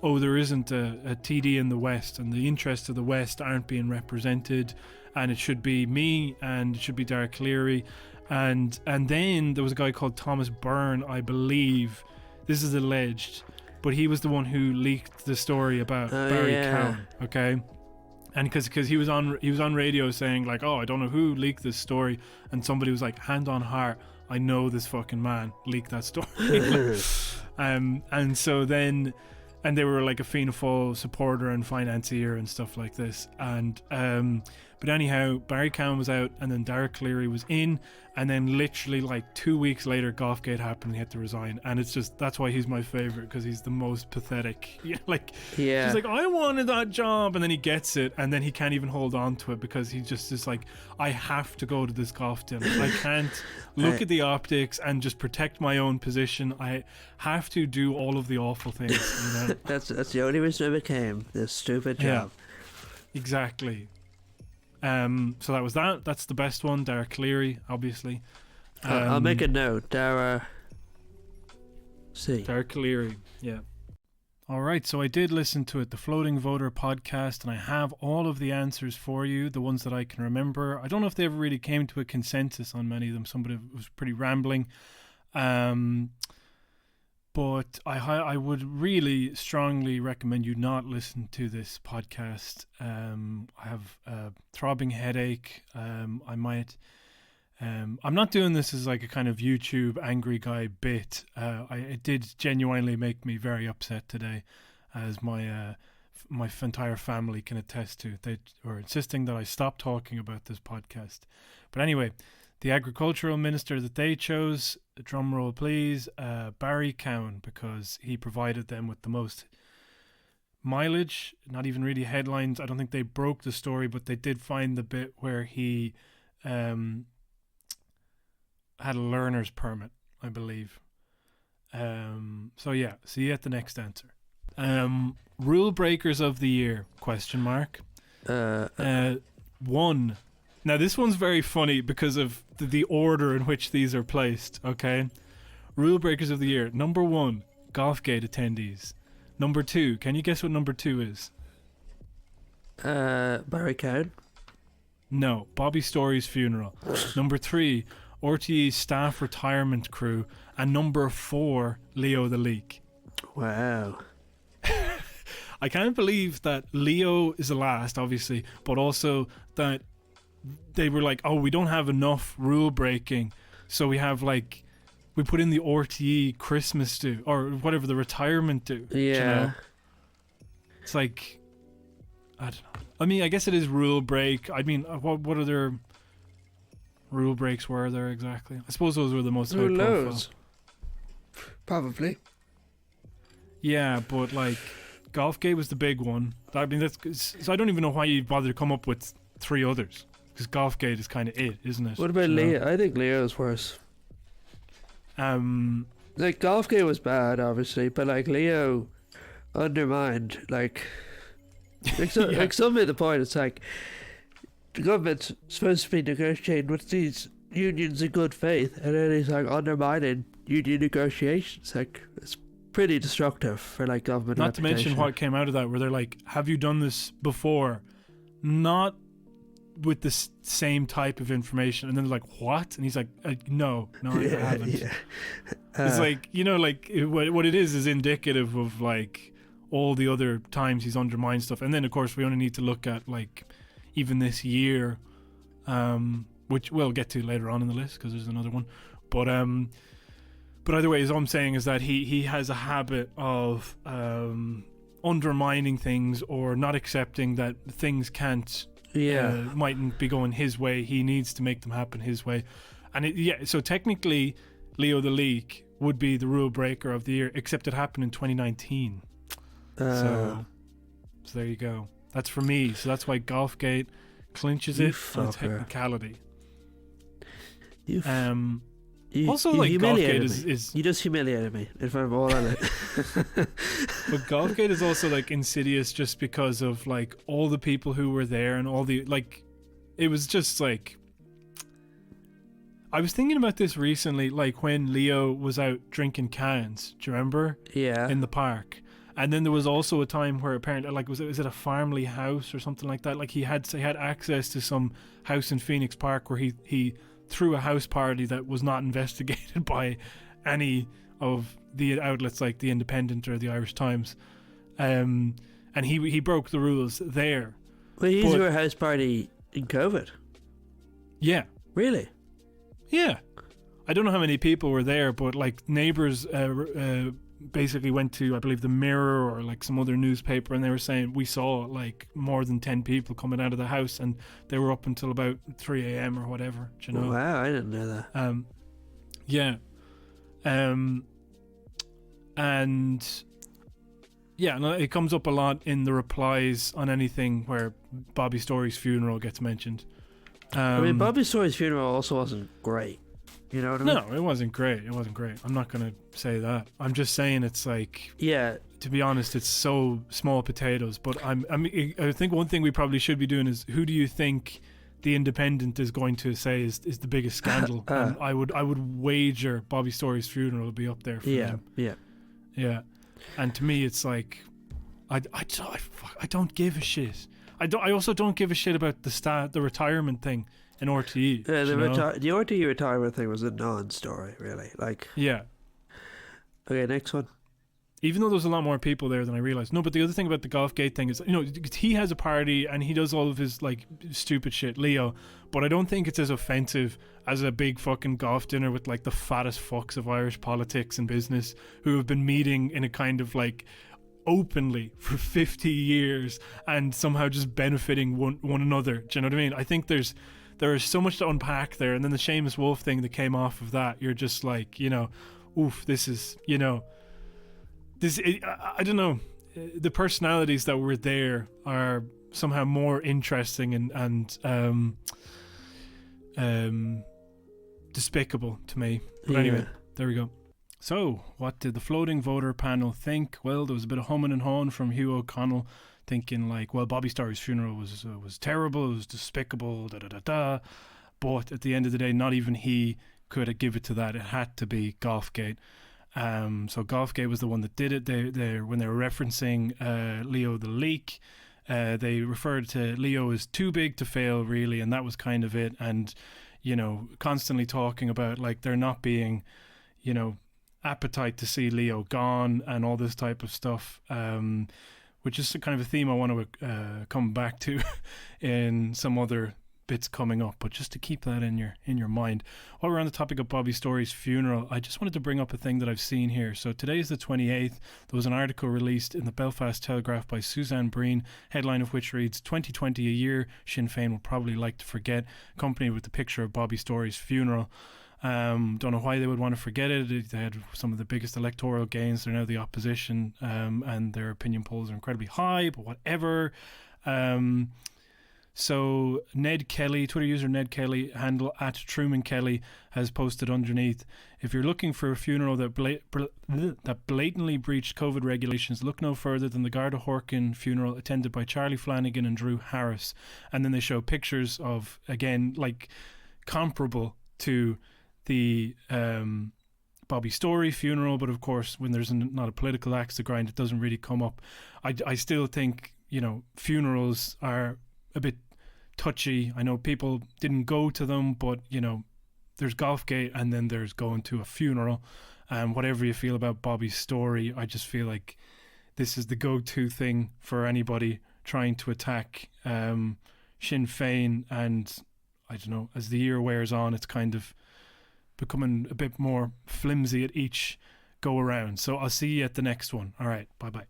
there isn't a TD in the West, and the interests of the West aren't being represented, and it should be me, and it should be Derek Cleary. And then there was a guy called Thomas Byrne, I believe. This is alleged, but he was the one who leaked the story about Barry Cowan. Okay. And because he was on radio saying like, I don't know who leaked this story, and somebody was like, hand on heart, I know this fucking man leaked that story. And so then, and they were like a Fianna Fáil supporter and financier and stuff like this. And but anyhow, Barry Cowan was out, and then Derek Cleary was in, and then literally like 2 weeks later, Golfgate happened, and he had to resign. And it's just, that's why he's my favorite, because he's the most pathetic. He's like, I wanted that job, and then he gets it, and then he can't even hold on to it because he just is like, I have to go to this golf dinner. I can't look at the optics and just protect my own position. I have to do all of the awful things. That's the only reason I became this stupid job. Yeah, exactly. So that was that. That's the best one. Derek Cleary, obviously. I'll make a note. Derek Cleary, yeah. All right, so I did listen to it, the Floating Voter podcast, and I have all of the answers for you, the ones that I can remember. I don't know if they ever really came to a consensus on many of them. Somebody was pretty rambling. But I would really strongly recommend you not listen to this podcast. I have a throbbing headache. I might. I'm not doing this as like a kind of YouTube angry guy bit. It did genuinely make me very upset today, as my entire family can attest to. They were insisting that I stop talking about this podcast. But anyway, the agricultural minister that they chose, drum roll please, Barry Cowan, because he provided them with the most mileage, not even really headlines. I don't think they broke the story, but they did find the bit where he had a learner's permit, I believe. So yeah, see you at the next answer. Rule breakers of the year, question mark. One. Now, this one's very funny because of the order in which these are placed, okay? Rule breakers of the year. Number 1, Golfgate attendees. Number 2, can you guess what number 2 is? Barry Cowan? No, Bobby Story's funeral. Number 3, RTE's staff retirement crew. And number 4, Leo the Leak. Wow. I can't believe that Leo is the last, obviously, but also that they were like, we don't have enough rule breaking, so we put in the RTE Christmas do, or whatever, the retirement do. Yeah. You know? It's like, I don't know. I mean, I guess it is rule break. I mean, what other rule breaks were there exactly? I suppose those were the most high profile. Probably. Yeah, but like, Golfgate was the big one. I mean, so I don't even know why you bother to come up with 3 others. Because Golfgate is kind of it, isn't it? What about Leo? I think Leo's worse. Like, Golfgate was bad, obviously, but like Leo undermined, like some made the point. It's like the government's supposed to be negotiating with these unions in good faith, and then he's like undermining union negotiations. Like, it's pretty destructive for like government. Not to mention what came out of that, where they're like, "Have you done this before?" Not with the same type of information, and then they're like, what? And he's like, no, I haven't. Yeah. It's like, like what it is indicative of like all the other times he's undermined stuff. And then of course we only need to look at like even this year, which we'll get to later on in the list because there's another one. But either way, as I'm saying is that he has a habit of undermining things or not accepting that things can't mightn't be going his way. He needs to make them happen his way. And so technically Leo the Leak would be the rule breaker of the year, except it happened in 2019. So So there you go. That's for me. So that's why Golfgate clinches it on a technicality. Also, like, Golfgate is you just humiliated me in front of all of it. But Golfgate is also, like, insidious just because of, like, all the people who were there and all the, like, it was just like, I was thinking about this recently, like when Leo was out drinking cans. Do you remember? Yeah. In the park. And then there was also a time where apparently, like, was it a family house or something like that? Like, he had access to some house in Phoenix Park where he threw a house party that was not investigated by any of the outlets like the Independent or the Irish Times, and he broke the rules there. Well, he threw a house party in COVID. Yeah. Really? Yeah. I don't know how many people were there, but like neighbors basically went to, I believe, the Mirror or like some other newspaper, and they were saying we saw like more than 10 people coming out of the house, and they were up until about 3 a.m. or whatever. Do you know? Wow, I didn't know that. Yeah. And yeah, it comes up a lot in the replies on anything where Bobby Story's funeral gets mentioned. I mean, Bobby Story's funeral also wasn't great. You know what I mean? No, it wasn't great. I'm not going to say that. I'm just saying it's like... Yeah. To be honest, it's so small potatoes. But I think one thing we probably should be doing is, who do you think the Independent is going to say is the biggest scandal? And I would wager Bobby Story's funeral will be up there for them. Yeah. And to me, it's like... I don't give a shit. I also don't give a shit about the retirement thing in RTE. Yeah, the RTE retirement thing was a non-story, really. Like, yeah. Okay, next one. Even though there's a lot more people there than I realized. No, but the other thing about the Golfgate thing is, you know, he has a party and he does all of his like stupid shit, Leo. But I don't think it's as offensive as a big fucking golf dinner with like the fattest fucks of Irish politics and business who have been meeting in a kind of like openly for 50 years and somehow just benefiting one another. Do you know what I mean? I think there is so much to unpack there, and then the Seamus Wolf thing that came off of that, you're just like, you know, oof, this is, you know, I don't know, the personalities that were there are somehow more interesting and despicable to me. But anyway, there we go. So, what did the floating voter panel think? Well, there was a bit of humming and hawing from Hugh O'Connell, thinking like, well, Bobby Story's funeral was terrible, it was despicable, But at the end of the day, not even he could give it to that. It had to be Golfgate. So Golfgate was the one that did it. They when they were referencing Leo the Leak, they referred to Leo as too big to fail, really, and that was kind of it. And, you know, constantly talking about like there not being, you know, appetite to see Leo gone and all this type of stuff, which is kind of a theme I want to come back to in some other bits coming up, but just to keep that in your mind. While we're on the topic of Bobby Story's funeral, I just wanted to bring up a thing that I've seen here. So today is the 28th. There was an article released in the Belfast Telegraph by Suzanne Breen, headline of which reads 2020, a year Sinn Féin will probably like to forget, accompanied with the picture of Bobby Story's funeral. Don't know why they would want to forget it. They had some of the biggest electoral gains. They're now the opposition, and their opinion polls are incredibly high, but whatever. So Ned Kelly, Twitter user Ned Kelly, handle @TrumanKelly, has posted underneath, if you're looking for a funeral that blatantly breached COVID regulations, look no further than the Garda Horkin funeral attended by Charlie Flanagan and Drew Harris. And then they show pictures of, again, like comparable to the Bobby Story funeral, but of course when there's not a political axe to grind, it doesn't really come up. I still think, you know, funerals are a bit touchy. I know people didn't go to them, but, you know, there's Golfgate and then there's going to a funeral. And whatever you feel about Bobby's story, I just feel like this is the go-to thing for anybody trying to attack Sinn Féin. And I don't know, as the year wears on, it's kind of becoming a bit more flimsy at each go around. So I'll see you at the next one. All right, bye-bye.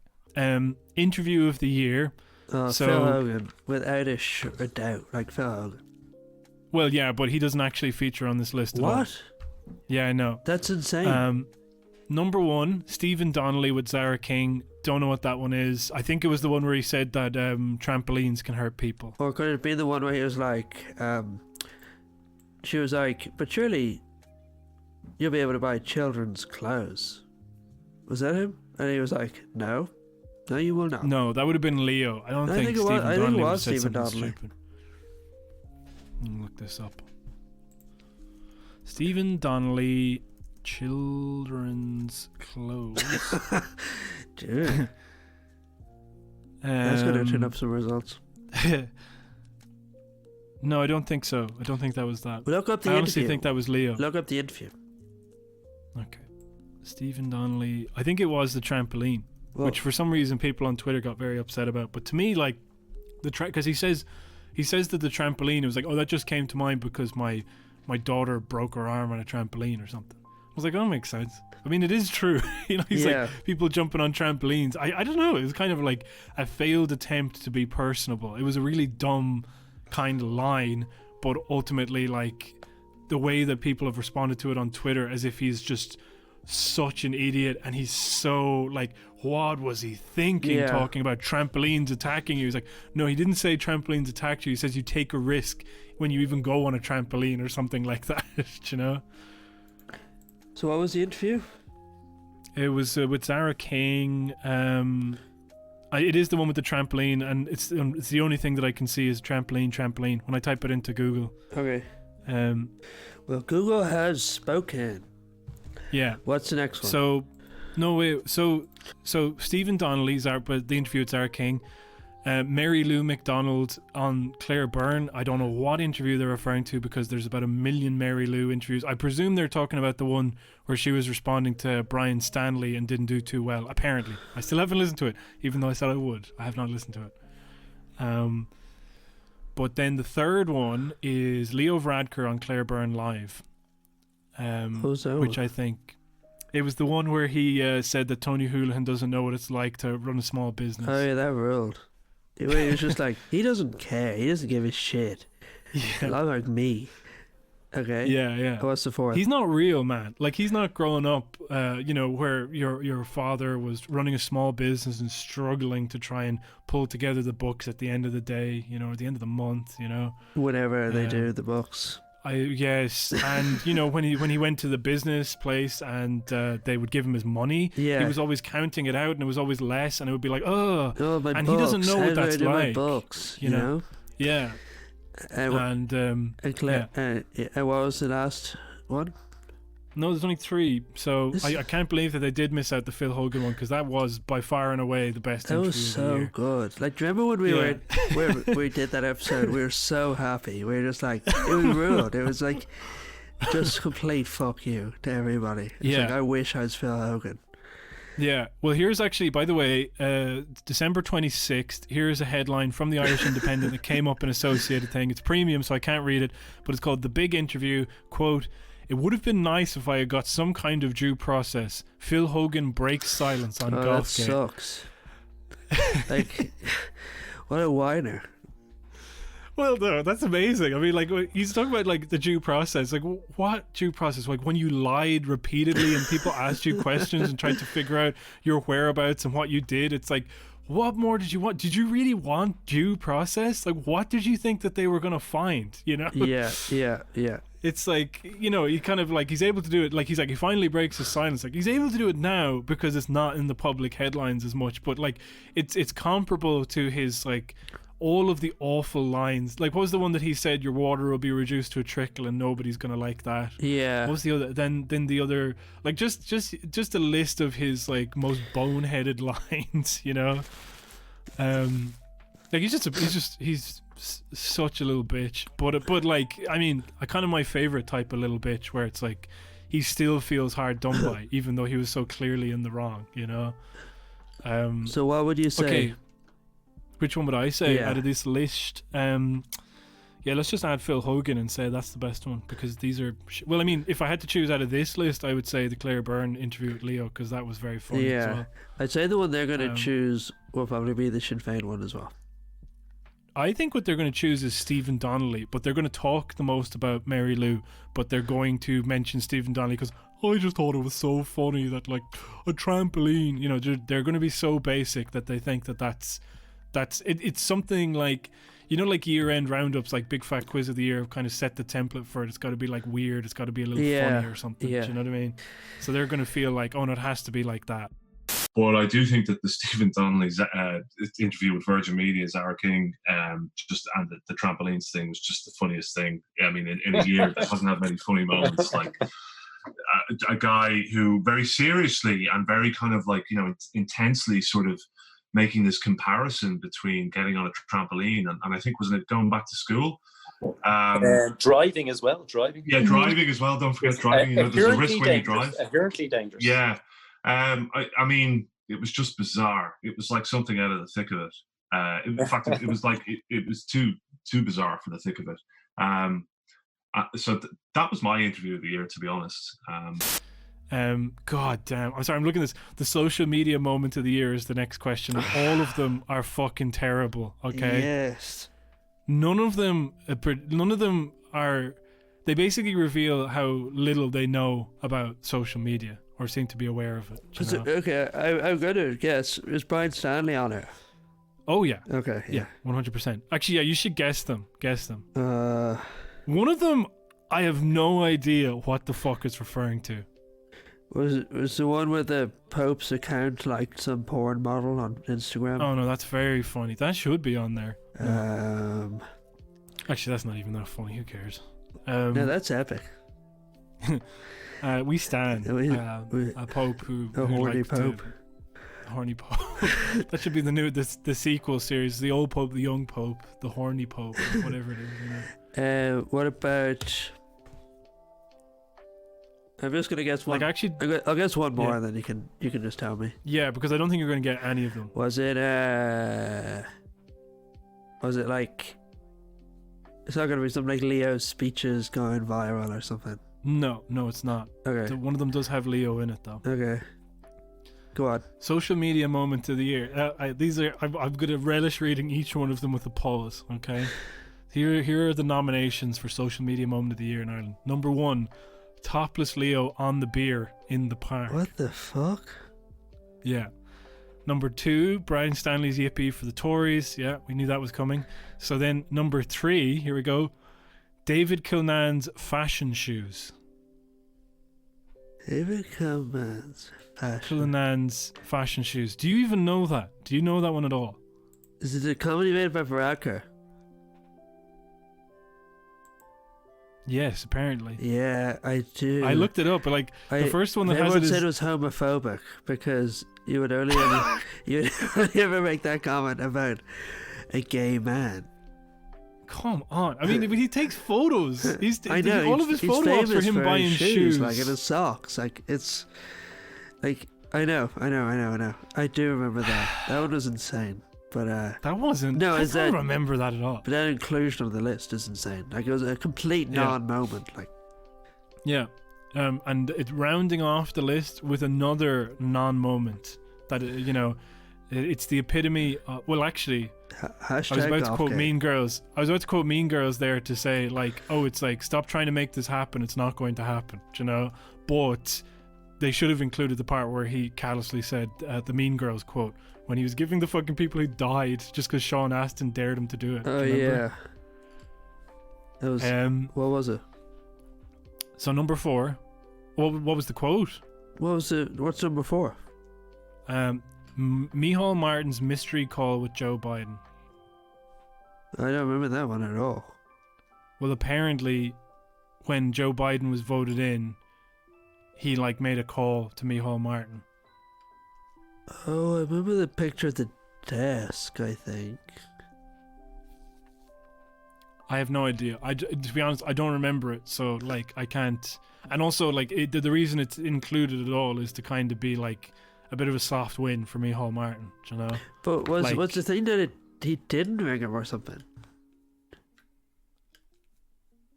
Interview of the year. So, Phil Hogan, without a doubt, like Phil Hogan. Well, yeah, but he doesn't actually feature on this list. What? Yeah, I know. That's insane. Number 1, Stephen Donnelly with Zara King. Don't know what that one is. I think it was the one where he said that trampolines can hurt people. Or could it be the one where he was like, she was like, but surely you'll be able to buy children's clothes. Was that him? And he was like, no, you will not. No, that would have been Leo. I don't think Stephen Donnelly would have said something stupid. Look this up. Stephen Donnelly, children's clothes. Dude. That's going to turn up some results. No, I don't think so. I don't think that was that. Look up the interview. I honestly think that was Leo. Look up the interview. Okay. Stephen Donnelly. I think it was the trampoline, which for some reason people on Twitter got very upset about. But to me, like, because he says that the trampoline, it was like, oh, that just came to mind because my daughter broke her arm on a trampoline or something. I was like, oh, that makes sense. I mean, it is true. He's like, people jumping on trampolines. I don't know. It was kind of like a failed attempt to be personable. It was a really dumb kind of line, but ultimately, like, the way that people have responded to it on Twitter as if he's just such an idiot and he's so, like, what was he thinking talking about trampolines attacking you? He's like, no, he didn't say trampolines attacked you. He says you take a risk when you even go on a trampoline or something like that. You know? So what was the interview? It was with Zara King. It is the one with the trampoline, and it's the only thing that I can see is trampoline when I type it into Google. Okay. Well, Google has spoken. Yeah. What's the next one? So Stephen Donnelly's but the interview with Zara King. Mary Lou McDonald on Claire Byrne. I don't know what interview they're referring to because there's about 1 million Mary Lou interviews. I presume they're talking about the one where she was responding to Brian Stanley and didn't do too well, apparently. I still haven't listened to it, even though I said I would. I have not listened to it. But then the third one is Leo Varadkar on Claire Byrne Live. Which I think... It was the one where he said that Tony Houlihan doesn't know what it's like to run a small business. Oh, yeah, that ruled. He was just like, he doesn't care. He doesn't give a shit. Yeah. Not like me. Okay. Yeah. What's the fourth? He's not real, man. Like, he's not growing up, where your father was running a small business and struggling to try and pull together the books at the end of the day, or at the end of the month, Whenever they do the books. Yes, and when he went to the business place and they would give him his money, he was always counting it out, and it was always less, and it would be like, my and books. He doesn't know what that's like. My books, you know? Yeah. And Claire, and what was the last one? No, there's only 3. So I can't believe that they did miss out the Phil Hogan one, because that was by far and away the best interview. That was so good. Like, do you remember when we did that episode? We were so happy. We were just like, it was rude. It was like just complete fuck you to everybody. It's like, I wish I was Phil Hogan. Yeah. Well, here's actually, by the way, December 26th, here's a headline from the Irish Independent that came up in Associated thing. It's premium, so I can't read it, but it's called The Big Interview. Quote, "It would have been nice if I had got some kind of due process. Phil Hogan breaks silence on golf game." That sucks. Like, what a whiner. Well, no, that's amazing. I mean, like, he's talking about, like, the due process. Like, what due process? Like, when you lied repeatedly and people asked you questions and tried to figure out your whereabouts and what you did. It's like, what more did you want? Did you really want due process? Like, what did you think that they were going to find, Yeah. It's like, he kind of, like, he's able to do it. Like, he's like, he finally breaks his silence. Like, he's able to do it now because it's not in the public headlines as much. But, like, it's comparable to his, like, all of the awful lines. Like, what was the one that he said, your water will be reduced to a trickle and nobody's gonna like that? Yeah. What was the other? Then the other, like, just a list of his, like, most boneheaded lines. Like, he's such a little bitch. But like, I mean, kind of my favorite type of little bitch, where it's like he still feels hard done by, even though he was so clearly in the wrong. So what would you say? Okay. Which one would I say out of this list? Let's just add Phil Hogan and say that's the best one, because these are... Well, I mean, if I had to choose out of this list, I would say the Claire Byrne interview with Leo, because that was very funny as well. I'd say the one they're going to choose will probably be the Sinn Féin one as well. I think what they're going to choose is Stephen Donnelly, but they're going to talk the most about Mary Lou, but they're going to mention Stephen Donnelly because I just thought it was so funny that like a trampoline, you know, they're going to be so basic that they think that that's it. It's something like, you know, like year-end roundups, like Big Fat Quiz of the Year have kind of set the template for it. It's got to be like weird. It's got to be a little funny or something. Yeah. Do you know what I mean? So they're going to feel like, oh no, it has to be like that. But I do think that the Stephen Donnelly's interview with Virgin Media's Our King, and the trampolines thing was just the funniest thing. I mean, in a year that hasn't had many funny moments. Like a guy who very seriously and very kind of like, you know, intensely sort of making this comparison between getting on a trampoline and I think, wasn't it going back to school? Driving as well. Driving as well. Don't forget driving. You know, there's a risk when you drive. Apparently dangerous. Yeah. I mean, it was just bizarre. It was like something out of the thick of it. In fact, it was like it was too bizarre for the thick of it. So that was my interview of the year, to be honest. God damn. I'm sorry, I'm looking at this. The social media moment of the year is the next question. All of them are fucking terrible, okay? Yes. None of them are... They basically reveal how little they know about social media or seem to be aware of it. Okay, I'm going to guess. Is Brian Stanley on it? Oh, yeah. Okay, yeah. 100%. Actually, yeah, you should guess them. One of them, I have no idea what the fuck it's referring to. Was the one with the Pope's account like some porn model on Instagram? Oh no, that's very funny. That should be on there. No. Actually, that's not even that funny. Who cares? No, that's epic. We stand a pope who horny pope. Horny pope. That should be the sequel series. The old pope, the young pope, the horny pope, whatever it is. You know. What about? I'm just gonna guess one. Like actually, I'll guess one more, and then you can just tell me. Yeah, because I don't think you're gonna get any of them. Was it like? It's not gonna be something like Leo's speeches going viral or something. No, it's not. Okay. One of them does have Leo in it though. Okay. Go on. Social media moment of the year. I'm gonna relish reading each one of them with a pause. Okay. Here are the nominations for social media moment of the year in Ireland. Number 1. Topless Leo on the beer in the park. What the fuck? Yeah. Number 2, Brian Stanley's yippee for the Tories. Yeah, we knew that was coming. So then number 3, here we go. David Kilnan's fashion shoes. David Kilnan's fashion shoes. Do you even know that? Do you know that one at all? Is it a comedy made by Baraka? Yes, apparently. Yeah, I do. I looked it up, but like the first one that has it said it was homophobic because you would only ever make that comment about a gay man. Come on! I mean, he takes photos. I know all of his photo ops for him buying shoes, like in his socks. Like it's like I know. I do remember that. That one was insane. But that wasn't. No, I don't remember that at all. But that inclusion on the list is insane. Like it was a complete non-moment. Like, yeah, and it's rounding off the list with another non-moment that it's the epitome. Well, actually, I was about to quote Mean Girls. I was about to quote Mean Girls there to say like, oh, it's like stop trying to make this happen. It's not going to happen. But they should have included the part where he callously said the Mean Girls quote. When he was giving the fucking people who died just because Sean Astin dared him to do it. Oh, yeah. That was, what was it? So number 4. What was the quote? What's number 4? Micheál Martin's mystery call with Joe Biden. I don't remember that one at all. Well, apparently, when Joe Biden was voted in, he made a call to Micheál Martin. Oh, I remember the picture at the desk, I think. I have no idea. To be honest, I don't remember it, so I can't. And also, the reason it's included at all is to kind of be a bit of a soft win for Micheál Martin, But what's the thing that he didn't ring him or something?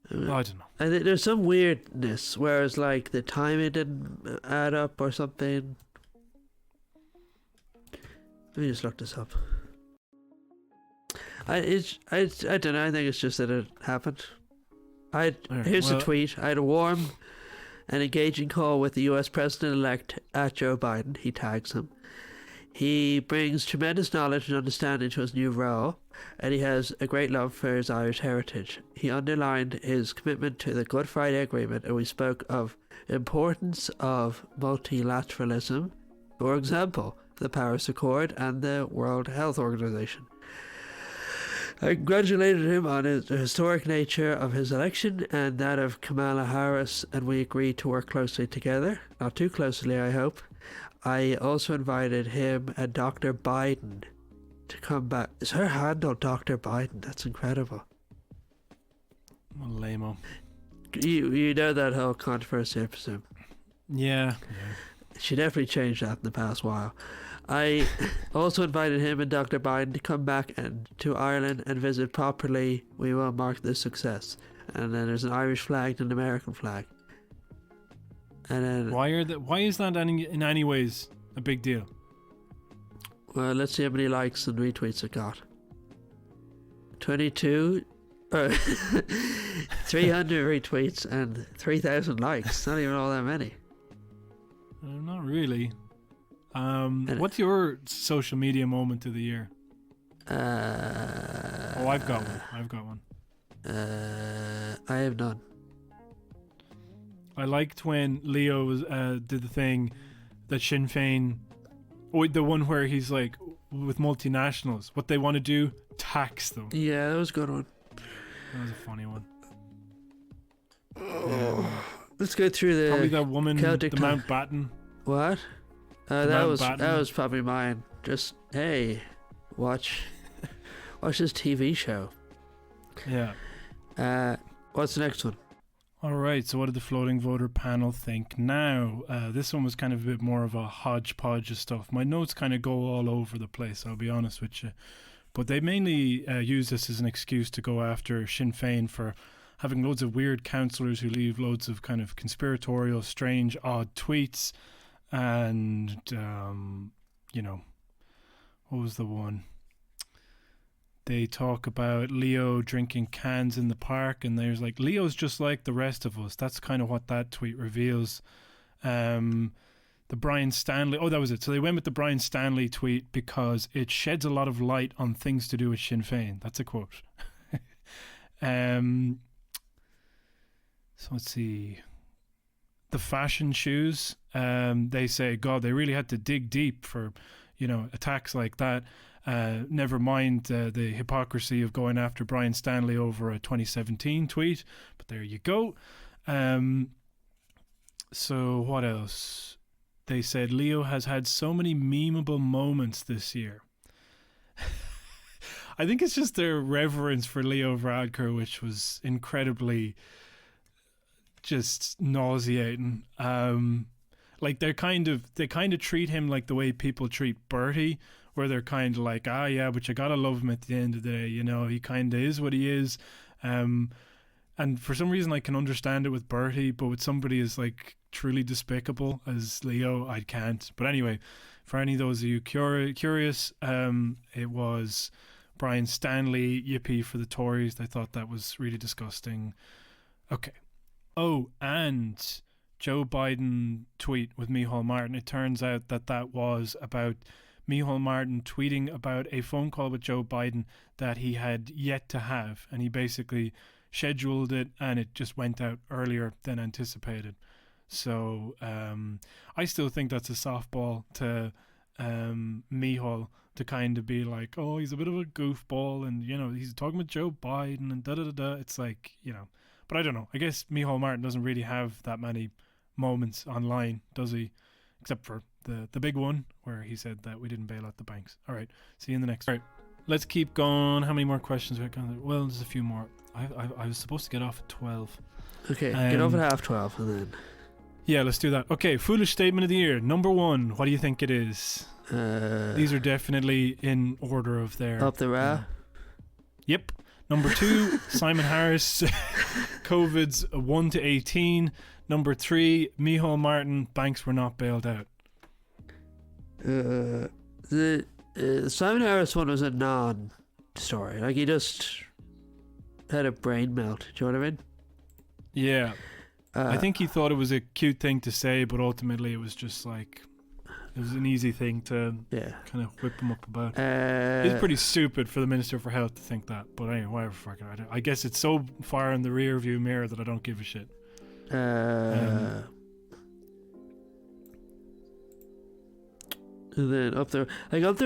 I don't know. And there's some weirdness, whereas the timing didn't add up or something. Let me just look this up. I don't know. I think it's just that it happened. Here's a tweet. I had a warm and engaging call with the U.S. President-elect at Joe Biden. He tags him. He brings tremendous knowledge and understanding to his new role, and he has a great love for his Irish heritage. He underlined his commitment to the Good Friday Agreement, and we spoke of importance of multilateralism, for example, the Paris Accord and the World Health Organization. I congratulated him on the historic nature of his election and that of Kamala Harris, and we agreed to work closely together. Not too closely, I hope. I also invited him and Dr. Biden to come back. Is her handle Dr. Biden? That's incredible. What a lame-o. You know that whole controversy, I presume? Yeah. She definitely changed that in the past while. I also invited him and Dr. Biden to come back and to Ireland and visit properly. We will mark this success. And then there's an Irish flag and an American flag. And then why is that in any ways a big deal? Well, let's see how many likes and retweets it got. 22, 300 retweets and 3,000 likes. Not even all that many. Not really. What's your social media moment of the year? I've got one. I have none. I liked when Leo was, did the thing that Sinn Féin, the one where he's like, with multinationals, what they want to do, tax them. Yeah, that was a good one. That was a funny one. Let's go through the probably that woman, Celtic the Mountbatten. What? That was probably mine. Just, hey, watch this TV show. Yeah. What's the next one? All right, so what did the floating voter panel think now? This one was kind of a bit more of a hodgepodge of stuff. My notes kind of go all over the place, I'll be honest with you. But they mainly use this as an excuse to go after Sinn Féin for having loads of weird councillors who leave loads of kind of conspiratorial, strange, odd tweets. And, what was the one? They talk about Leo drinking cans in the park, and there's like, Leo's just like the rest of us. That's kind of what that tweet reveals. The Brian Stanley, that was it. So they went with the Brian Stanley tweet because it sheds a lot of light on things to do with Sinn Féin. That's a quote. So let's see. The fashion shoes, they say, God, they really had to dig deep for, attacks like that. Never mind the hypocrisy of going after Brian Stanley over a 2017 tweet. But there you go. So what else? They said Leo has had so many memeable moments this year. I think it's just their reverence for Leo Varadkar, which was incredibly just nauseating. Like they kind of treat him like the way people treat Bertie, where they're kind of like, yeah, but you gotta love him at the end of the day, he kind of is what he is. And for some reason I can understand it with Bertie, but with somebody as like truly despicable as Leo, I can't. But anyway, for any of those of you curious, it was Brian Stanley, yippee for the Tories. They thought that was really disgusting. Okay. Oh, and Joe Biden tweet with Micheál Martin. It turns out that was about Micheál Martin tweeting about a phone call with Joe Biden that he had yet to have, and he basically scheduled it and it just went out earlier than anticipated. So I still think that's a softball to Micheál to kind of be like, oh, he's a bit of a goofball and he's talking with Joe Biden and da-da-da-da. It's like, but I don't know. I guess Micheál Martin doesn't really have that many moments online, does he? Except for the big one where he said that we didn't bail out the banks. All right, see you in the next. All right, let's keep going. How many more questions we got? Well, there's a few more. I was supposed to get off at 12. Okay, get off at 12:30 and then. Yeah, let's do that. Okay, foolish statement of the year. Number 1, what do you think it is? These are definitely in order of their... Up the ra? Yep. Number 2, Simon Harris, COVID's 1 to 18. Number 3, Micheál Martin, banks were not bailed out. The Simon Harris one was a non, story. Like, he just had a brain melt. Do you know what I mean? Yeah. I think he thought it was a cute thing to say, but ultimately it was just like, it was an easy thing to kind of whip him up about. It's pretty stupid for the Minister for Health to think that, but anyway, whatever. Fucking, I guess it's so far in the rear view mirror that I don't give a shit. And then up the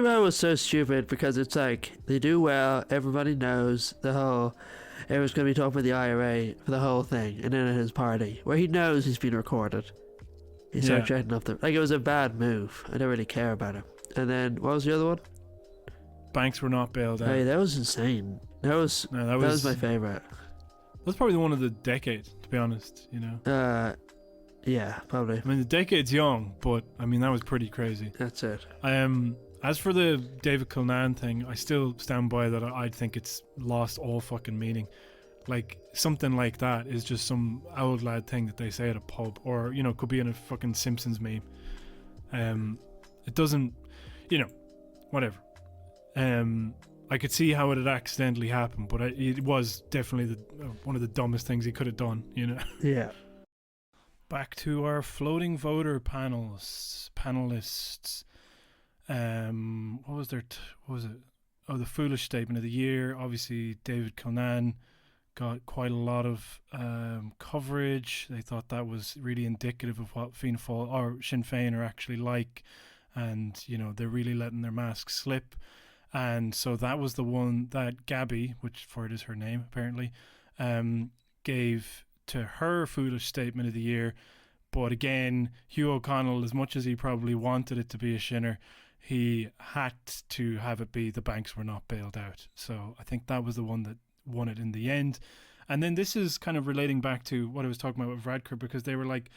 road was so stupid because it's like they do well, everybody knows everyone's gonna be talking about the IRA for the whole thing, and then at his party where he knows he's been recorded, he started chatting up it was a bad move. I don't really care about it. And then what was the other one? Banks were not bailed out. Hey, that was insane. That was my favorite. That's probably one of the decades, to be honest. You know. Yeah, probably. I mean, the decade's young, but I mean that was pretty crazy. That's it. As for the David Kilnan thing, I still stand by that. I think it's lost all fucking meaning. Like, something like that is just some old lad thing that they say at a pub, or, you know, could be in a fucking Simpsons meme. It doesn't, you know, whatever. I could see how it had accidentally happened, but it was definitely one of the dumbest things he could have done, you know. Yeah. Back to our floating voter panelists. What was it? Oh, the foolish statement of the year. Obviously, David Kilnan got quite a lot of coverage. They thought that was really indicative of what Fianna Fáil or Sinn Féin are actually like, and you know they're really letting their masks slip. And so that was the one that Gabby, which for it is her name apparently, gave to her foolish statement of the year. But again, Hugh O'Connell, as much as he probably wanted it to be a shinner, he had to have it be the banks were not bailed out. So I think that was the one that won it in the end. And then this is kind of relating back to what I was talking about with Radker, because they were like,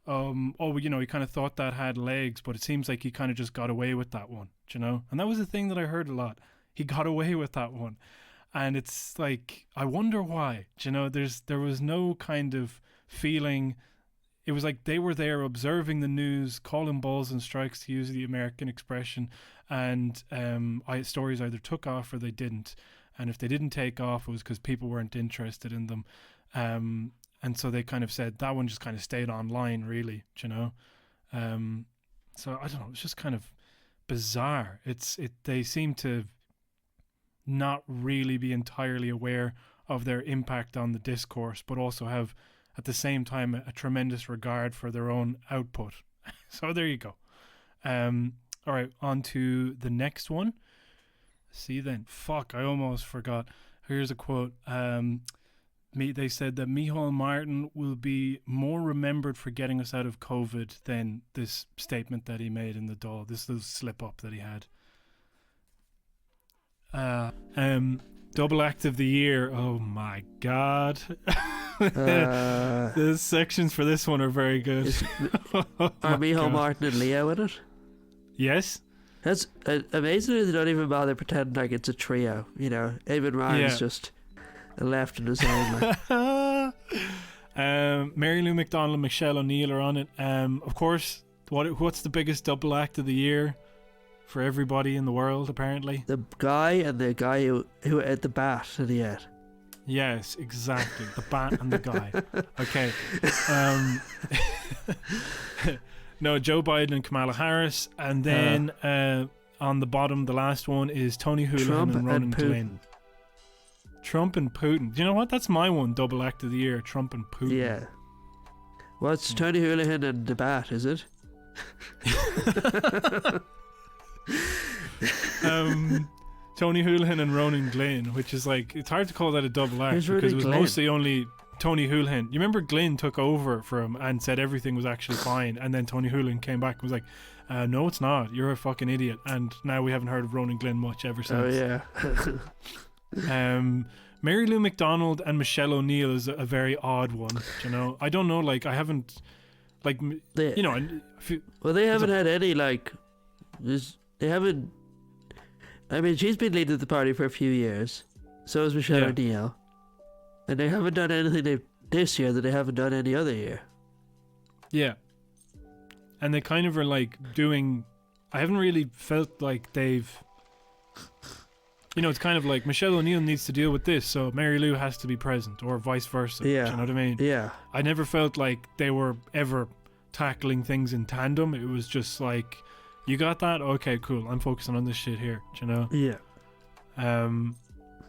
you know, he kind of thought that had legs, but it seems like he kind of just got away with that one, you know? And that was the thing that I heard a lot. He got away with that one. And it's like, I wonder why, you know, there was no kind of feeling. It was like they were there observing the news, calling balls and strikes, to use the American expression, and stories either took off or they didn't. And if they didn't take off, it was because people weren't interested in them. And so they kind of said that one just kind of stayed online, really, you know. So I don't know, it's just kind of bizarre. They seem to not really be entirely aware of their impact on the discourse, but also have at the same time a tremendous regard for their own output. So there you go. All right, on to the next one. See then. Fuck, I almost forgot. Here's a quote. They said that Micheál Martin will be more remembered for getting us out of COVID than this statement that he made in the Dáil. This little slip up that he had. Double act of the year. Oh my god. The sections for this one are very good. Are Micheál Martin and Leo in it? Yes. That's amazing that they don't even bother pretending like it's a trio. You know, Eamon Ryan's just left in his own. Mary Lou McDonald and Michelle O'Neill are on it. Of course, what's the biggest double act of the year for everybody in the world, apparently? The guy and the guy who ate the bat at the end. Yes, exactly. The bat and the guy. Okay. No, Joe Biden and Kamala Harris. And then on the bottom, the last one is Tony Holohan and Ronan Glynn. Trump and Putin. Do you know what? That's my one, double act of the year. Trump and Putin. Yeah. What's Tony Holohan and the bat, is it? Tony Holohan and Ronan Glynn, which is like, it's hard to call that a double act because it was mostly only Tony Holohan. You remember Glynn took over for him and said everything was actually fine, and then Tony Holohan came back and was like, no it's not, you're a fucking idiot. And now we haven't heard of Ronan Glynn much ever since. Oh yeah. Mary Lou McDonald and Michelle O'Neill is a very odd one, you know. I don't know, like, I haven't, like, you know, well, they haven't had any, like, they haven't. I mean, she's been leading the party for a few years. So has Michelle O'Neill. And they haven't done anything this year that they haven't done any other year. Yeah. And they kind of are like doing... I haven't really felt like they've You know, it's kind of like Michelle O'Neill needs to deal with this, so Mary Lou has to be present, or vice versa. Yeah. Do you know what I mean? Yeah. I never felt like they were ever tackling things in tandem. It was just like, you got that? Okay, cool. I'm focusing on this shit here. Do you know? Yeah.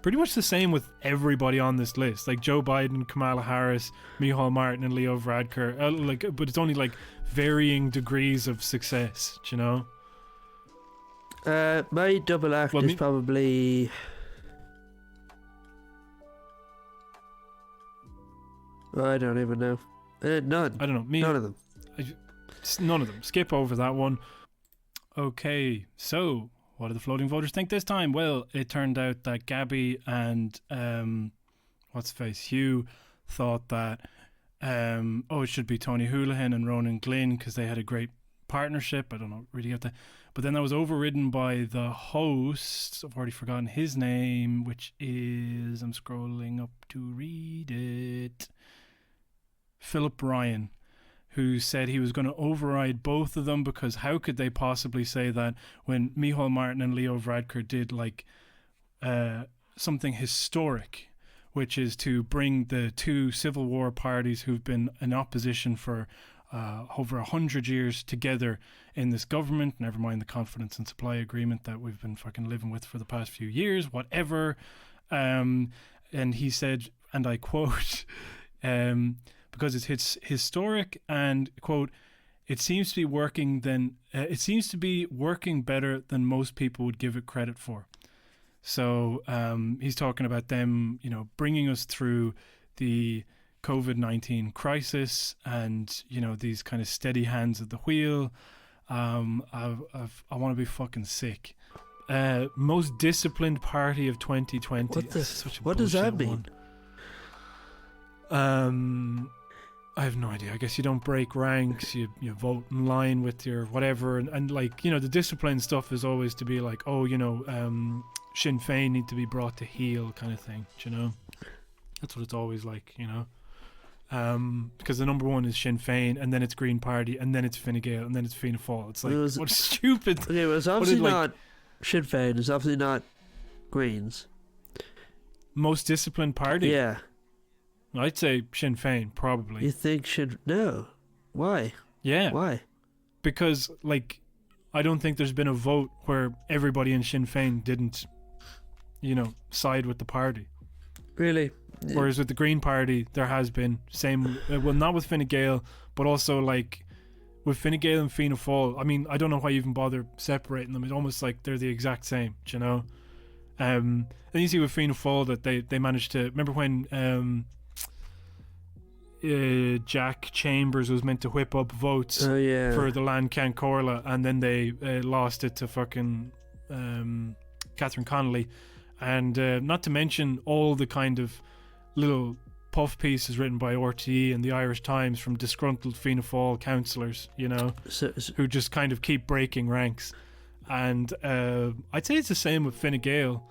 Pretty much the same with everybody on this list, like Joe Biden, Kamala Harris, Micheál Martin, and Leo Varadkar. But it's only like varying degrees of success. Do you know? My double act is probably. I don't even know. None. I don't know. None of them. None of them. Skip over that one. Okay, so what do the floating voters think this time? Well, it turned out that Gabby and Hugh thought that it should be Tony Holohan and Ronan Glynn because they had a great partnership. I don't know, really get that. But then that was overridden by the host. I've already forgotten his name, which is, I'm scrolling up to read it, Philip Ryan, who said he was going to override both of them because how could they possibly say that when Micheál Martin and Leo Varadkar did like something historic, which is to bring the two Civil War parties who've been in opposition for over 100 years together in this government, never mind the confidence and supply agreement that we've been fucking living with for the past few years, whatever. And he said, and I quote, because it's historic and, quote, it seems to be working better than most people would give it credit for. So he's talking about them, you know, bringing us through the COVID-19 crisis and, you know, these kind of steady hands at the wheel. I want to be fucking sick. Most disciplined party of 2020. What does that mean? I have no idea. I guess you don't break ranks. You vote in line with your whatever. And like, you know, the discipline stuff is always to be like, oh, you know, Sinn Féin need to be brought to heel kind of thing. Do you know? That's what it's always like, you know. Because the number one is Sinn Féin, and then it's Green Party, and then it's Fine Gael, and then it's Fianna Fáil. It's like, what stupid. Okay, well, it's obviously not Sinn Féin. It's obviously not Greens. Most disciplined party? Yeah. I'd say Sinn Féin, probably. You think no. Why? Yeah. Why? Because, like, I don't think there's been a vote where everybody in Sinn Féin didn't, you know, side with the party. Really? Whereas with the Green Party, there has been same. Well, not with Fine Gael, but also like with Fine Gael and Fianna Fáil. I mean, I don't know why you even bother separating them. It's almost like they're the exact same, do you know. And you see with Fianna Fáil that they managed to. Remember when Jack Chambers was meant to whip up votes for the Land Can Corla, and then they lost it to fucking Catherine Connolly. And not to mention all the kind of little puff pieces written by RTE and the Irish Times from disgruntled Fianna Fáil councillors, you know, who just kind of keep breaking ranks. And I'd say it's the same with Fine Gael.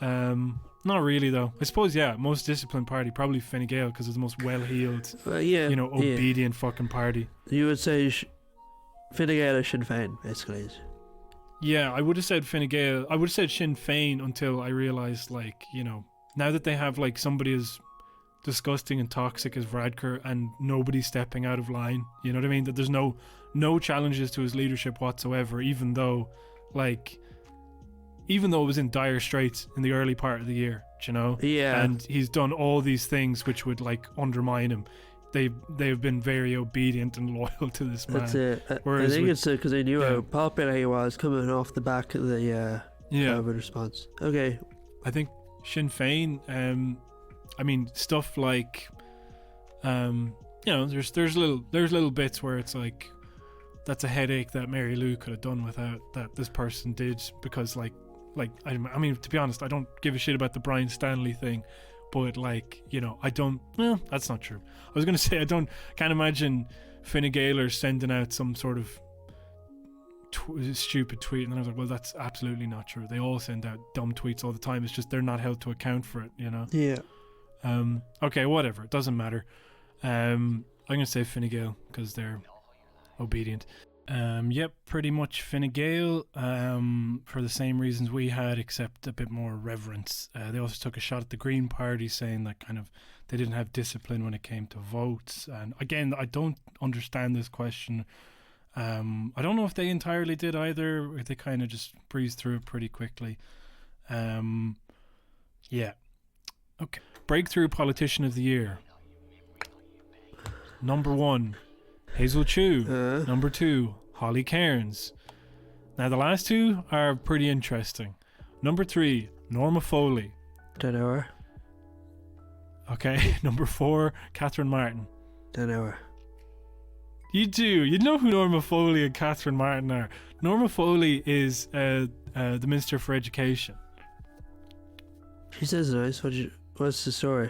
Not really, though. I suppose, yeah, most disciplined party, probably Fine Gael, because it's the most well-heeled, you know, obedient fucking party. You would say Fine Gael or Sinn Féin, basically. Yeah, I would have said Fine Gael. I would have said Sinn Féin until I realised, like, you know, now that they have, like, somebody as disgusting and toxic as Varadkar and nobody stepping out of line, you know what I mean? That there's no challenges to his leadership whatsoever, even though it was in dire straits in the early part of the year, you know? Yeah. And he's done all these things which would, like, undermine him. They've been very obedient and loyal to this man. That's it. I think it's because they knew how popular he was coming off the back of the COVID response. Okay. I think Sinn Féin, I mean, stuff like, you know, there's little bits where it's like, that's a headache that Mary Lou could have done without that this person did, because like I mean, to be honest, I don't give a shit about the Brian Stanley thing, but like, you know, that's not true. I was going to say can't imagine Fine Gaelers sending out some sort of stupid tweet, and then I was like, well, that's absolutely not true. They all send out dumb tweets all the time. It's just they're not held to account for it, you know? Yeah. Okay, whatever. It doesn't matter. I'm going to say Fine Gael because they're obedient. Yep, pretty much Fine Gael, for the same reasons we had, except a bit more reverence. They also took a shot at the Green Party, saying that kind of they didn't have discipline when it came to votes. And again, I don't understand this question. I don't know if they entirely did either, or if they kind of just breezed through it pretty quickly. Yeah. Okay. Breakthrough Politician of the Year. Number 1, Hazel Chu. Number 2, Holly Cairns. Now the last two are pretty interesting. Number 3, Norma Foley. Don't know her. Okay. Number 4, Catherine Martin. Don't know her. You do. You know who Norma Foley and Catherine Martin are. Norma Foley is the Minister for Education. She says nice. What's the story?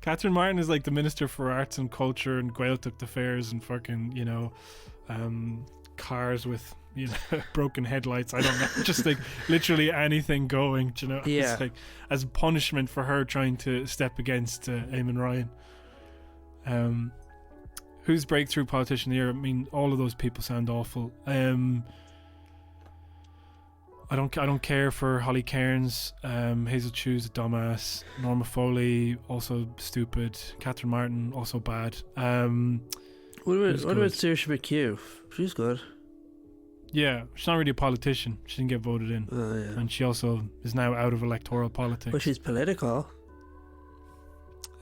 Catherine Martin is like the Minister for Arts and Culture and Gaeltacht Affairs and fucking, cars with, broken headlights. I don't know. Just like literally anything going, do you know? Yeah. It's like as a punishment for her trying to step against Eamon Ryan. Who's Breakthrough Politician of the Year? I mean, all of those people sound awful. I don't care for Holly Cairns. Hazel Chu's a dumbass. Norma Foley, also stupid. Catherine Martin, also bad. What about Saoirse McHugh? She's good. Yeah, she's not really a politician. She didn't get voted in. Oh, yeah. And she also is now out of electoral politics. But she's political.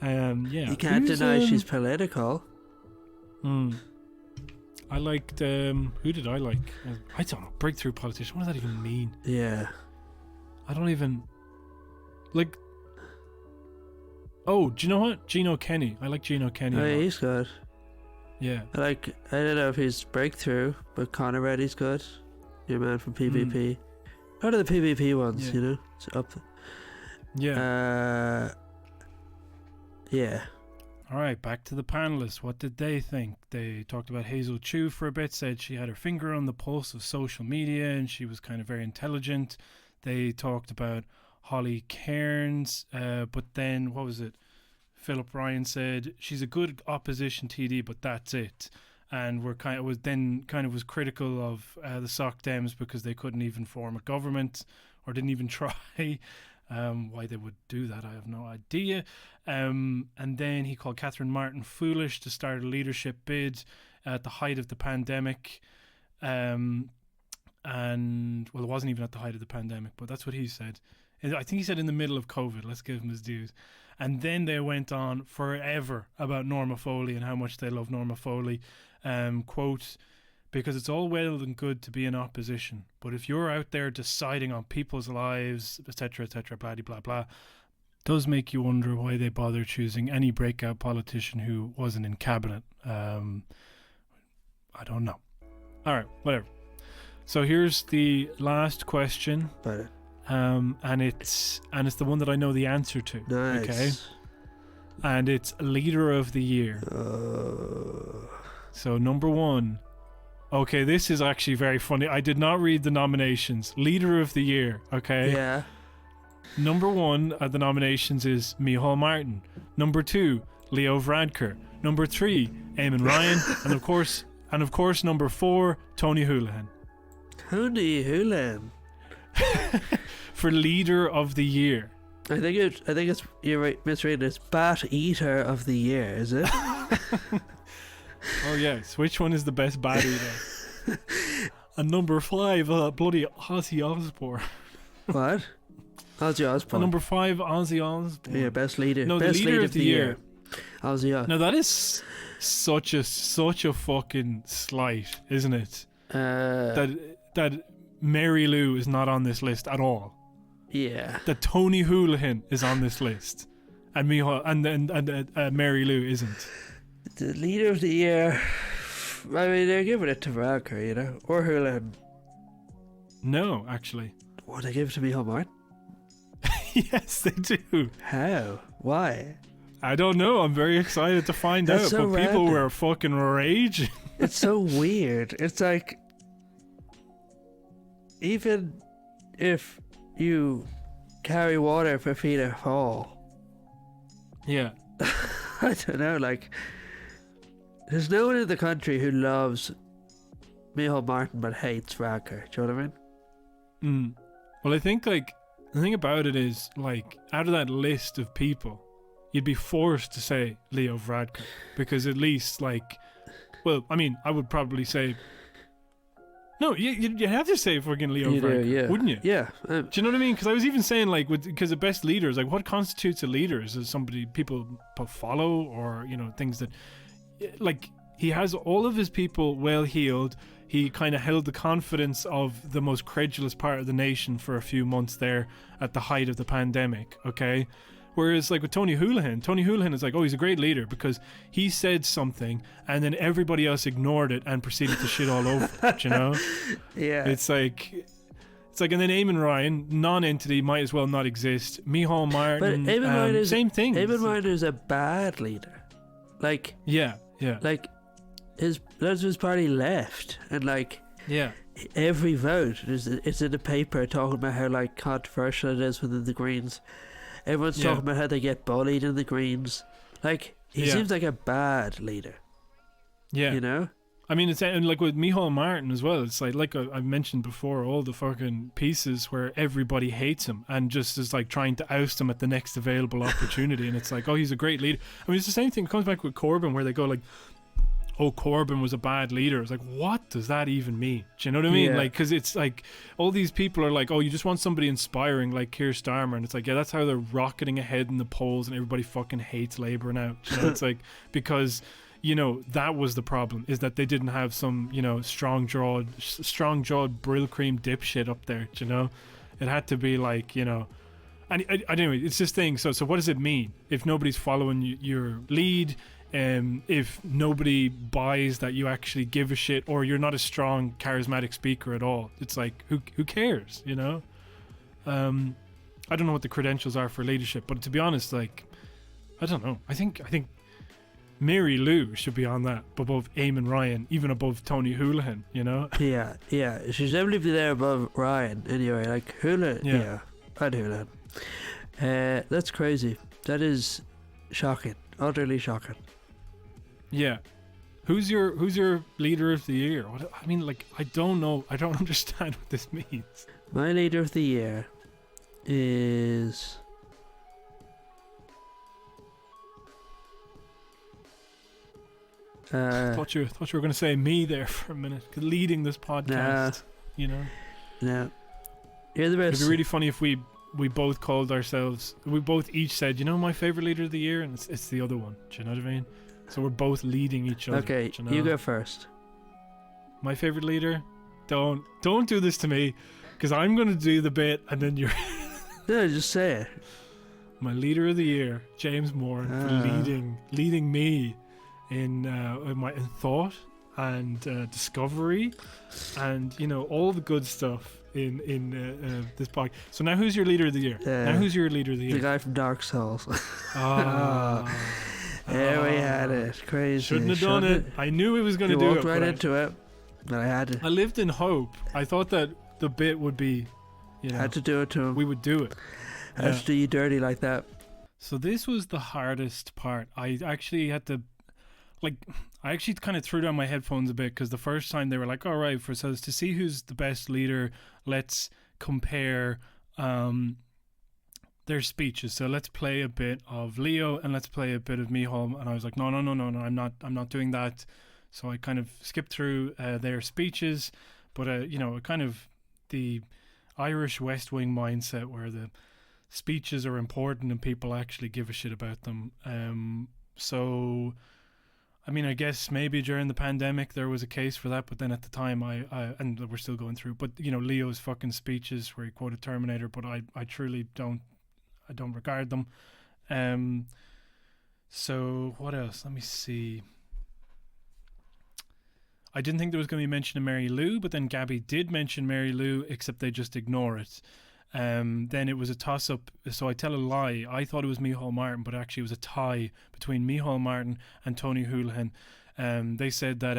Yeah. You can't deny she's political. I liked, who did I like? I don't know, Breakthrough Politician, what does that even mean? Yeah. I don't even, like, oh, do you know what? Gino Kenny. I like Gino Kenny. Oh, yeah, he's good. Yeah. I don't know if he's Breakthrough, but Conor Reddy's good. Your man from PvP. Out of the PvP ones, Yeah. It's up. Yeah. Yeah. All right, back to the panelists. What did they think? They talked about Hazel Chu for a bit, said she had her finger on the pulse of social media and she was kind of very intelligent. They talked about Holly Cairns, but then, what was it? Philip Ryan said she's a good opposition TD, but that's it. And was critical of the Soc Dems because they couldn't even form a government or didn't even try. Why they would do that, I have no idea. And then he called Catherine Martin foolish to start a leadership bid at the height of the pandemic. And, well, it wasn't even at the height of the pandemic, but that's what he said. I think he said in the middle of COVID. Let's give him his dues. And then they went on forever about Norma Foley and how much they love Norma Foley. Quote, because it's all well and good to be in opposition, but if you're out there deciding on people's lives, etc., blah, blah, blah, does make you wonder why they bother choosing any breakout politician who wasn't in cabinet. I don't know. All right, whatever. So here's the last question, and it's the one that I know the answer to. Nice. Okay, and it's Leader of the Year. So number 1. Okay, this is actually very funny. I did not read the nominations. Leader of the Year, okay? Yeah. Number 1 of the nominations is Micheál Martin. Number 2, Leo Varadkar. Number 3, Eamon Ryan. and of course, number 4, Tony Holohan. Tony Holohan. For Leader of the Year. I think it's you're right, misreading. It's Bat Eater of the Year, is it? Oh yes, which one is the best baddie then? And number 5, bloody Ozzy Osbourne. What? Ozzy Osbourne. Number 5, Ozzy Osbourne. Yeah, best leader. No, best the leader of the year. Ozzy Osbourne. Now that is such a fucking slight, isn't it? That Mary Lou is not on this list at all. Yeah. That Tony Holohan is on this list, and Mary Lou isn't. The Leader of the Year. I mean, they're giving it to Varadkar, or Holohan. No, actually. What, they give it to Micheál Martin? Yes, they do. How? Why? I don't know. I'm very excited to find out. So but people random. were fucking raging. It's so weird. It's like, even if you carry water for Fianna Fáil, Yeah. I don't know, like, there's no one in the country who loves Micheál Martin but hates Radker. Do you know what I mean? Well, I think like the thing about it is like out of that list of people, you'd be forced to say Leo Varadkar because at least like, well, I mean, I would probably say no. You have to say fucking Leo Varadkar, wouldn't you? Yeah. Do you know what I mean? Because I was even saying like because the best leaders, like what constitutes a leader is somebody people follow or things that like he has all of his people well heeled. He kind of held the confidence of the most credulous part of the nation for a few months there at the height of the pandemic, okay? Whereas like with Tony Holohan is like, oh, he's a great leader because he said something and then everybody else ignored it and proceeded to shit all over it, Yeah. It's like, and then Eamon Ryan, non-entity, might as well not exist. Micheál Martin, but Eamon Ryan is same thing. Eamon Ryan is a bad leader. Like, yeah. Like, loads of his party left, and like every vote it's in the paper talking about how like controversial it is within the Greens. Everyone's talking about how they get bullied in the Greens. Like he seems like a bad leader. Yeah, I mean, it's and like with Micheál Martin as well. It's like I've mentioned before, all the fucking pieces where everybody hates him and just is like trying to oust him at the next available opportunity. And it's like, oh, he's a great leader. I mean, it's the same thing. It comes back with Corbyn where they go like, oh, Corbyn was a bad leader. It's like, what does that even mean? Do you know what I mean? Like, because it's like all these people are like, oh, you just want somebody inspiring like Keir Starmer, and it's like, yeah, that's how they're rocketing ahead in the polls, and everybody fucking hates Labour now. It's like because that was the problem, is that they didn't have some strong-jawed Brill cream dipshit up there. It had to be like and anyway, it's this thing. So what does it mean if nobody's following your lead? If nobody buys that you actually give a shit, or you're not a strong charismatic speaker at all, it's like who cares? I don't know what the credentials are for leadership, but to be honest, like I don't know. I think Mary Lou should be on that above Eamon Ryan, even above Tony Holohan. Yeah, she's definitely be there above Ryan anyway. Like Holohan, I'd Holohan. That's crazy. That is shocking, utterly shocking. Yeah. Who's your leader of the year? I mean, like, I don't know. I don't understand what this means. My leader of the year is I thought you were going to say me there for a minute, leading this podcast. No. You're the best. It'd be really funny if we both called ourselves. We both each said, my favorite leader of the year, and it's the other one. Do you know what I mean? So we're both leading each other. Okay, you go first. My favorite leader? Don't do this to me, because I'm going to do the bit, and then you're. No, just say it. My leader of the year, James Moore, for leading me in thought and discovery, and all the good stuff in this podcast. So now, who's your leader of the year? The guy from Dark Souls. Oh. There we had it. Crazy. Shouldn't have done it. I knew he was going to do it. Walked right into it. But I had to. I lived in hope. I thought that the bit would be, had to do it to him. We would do it. Had to do you dirty like that. So this was the hardest part. I actually had to, I actually kind of threw down my headphones a bit, because the first time they were like, all right, so to see who's the best leader, let's compare their speeches. So let's play a bit of Leo and let's play a bit of Micheál. And I was like, no, I'm not doing that. So I kind of skipped through their speeches, but kind of the Irish West Wing mindset where the speeches are important and people actually give a shit about them. So I mean, I guess maybe during the pandemic there was a case for that, but then at the time I and we're still going through, but Leo's fucking speeches where he quoted Terminator, but I truly don't regard them. So what else? Let me see. I didn't think there was going to be mention of Mary Lou, but then Gabby did mention Mary Lou, except they just ignore it. Then it was a toss-up, so I tell a lie. I thought it was Micheál Martin, but actually it was a tie between Micheál Martin and Tony Holohan. They said that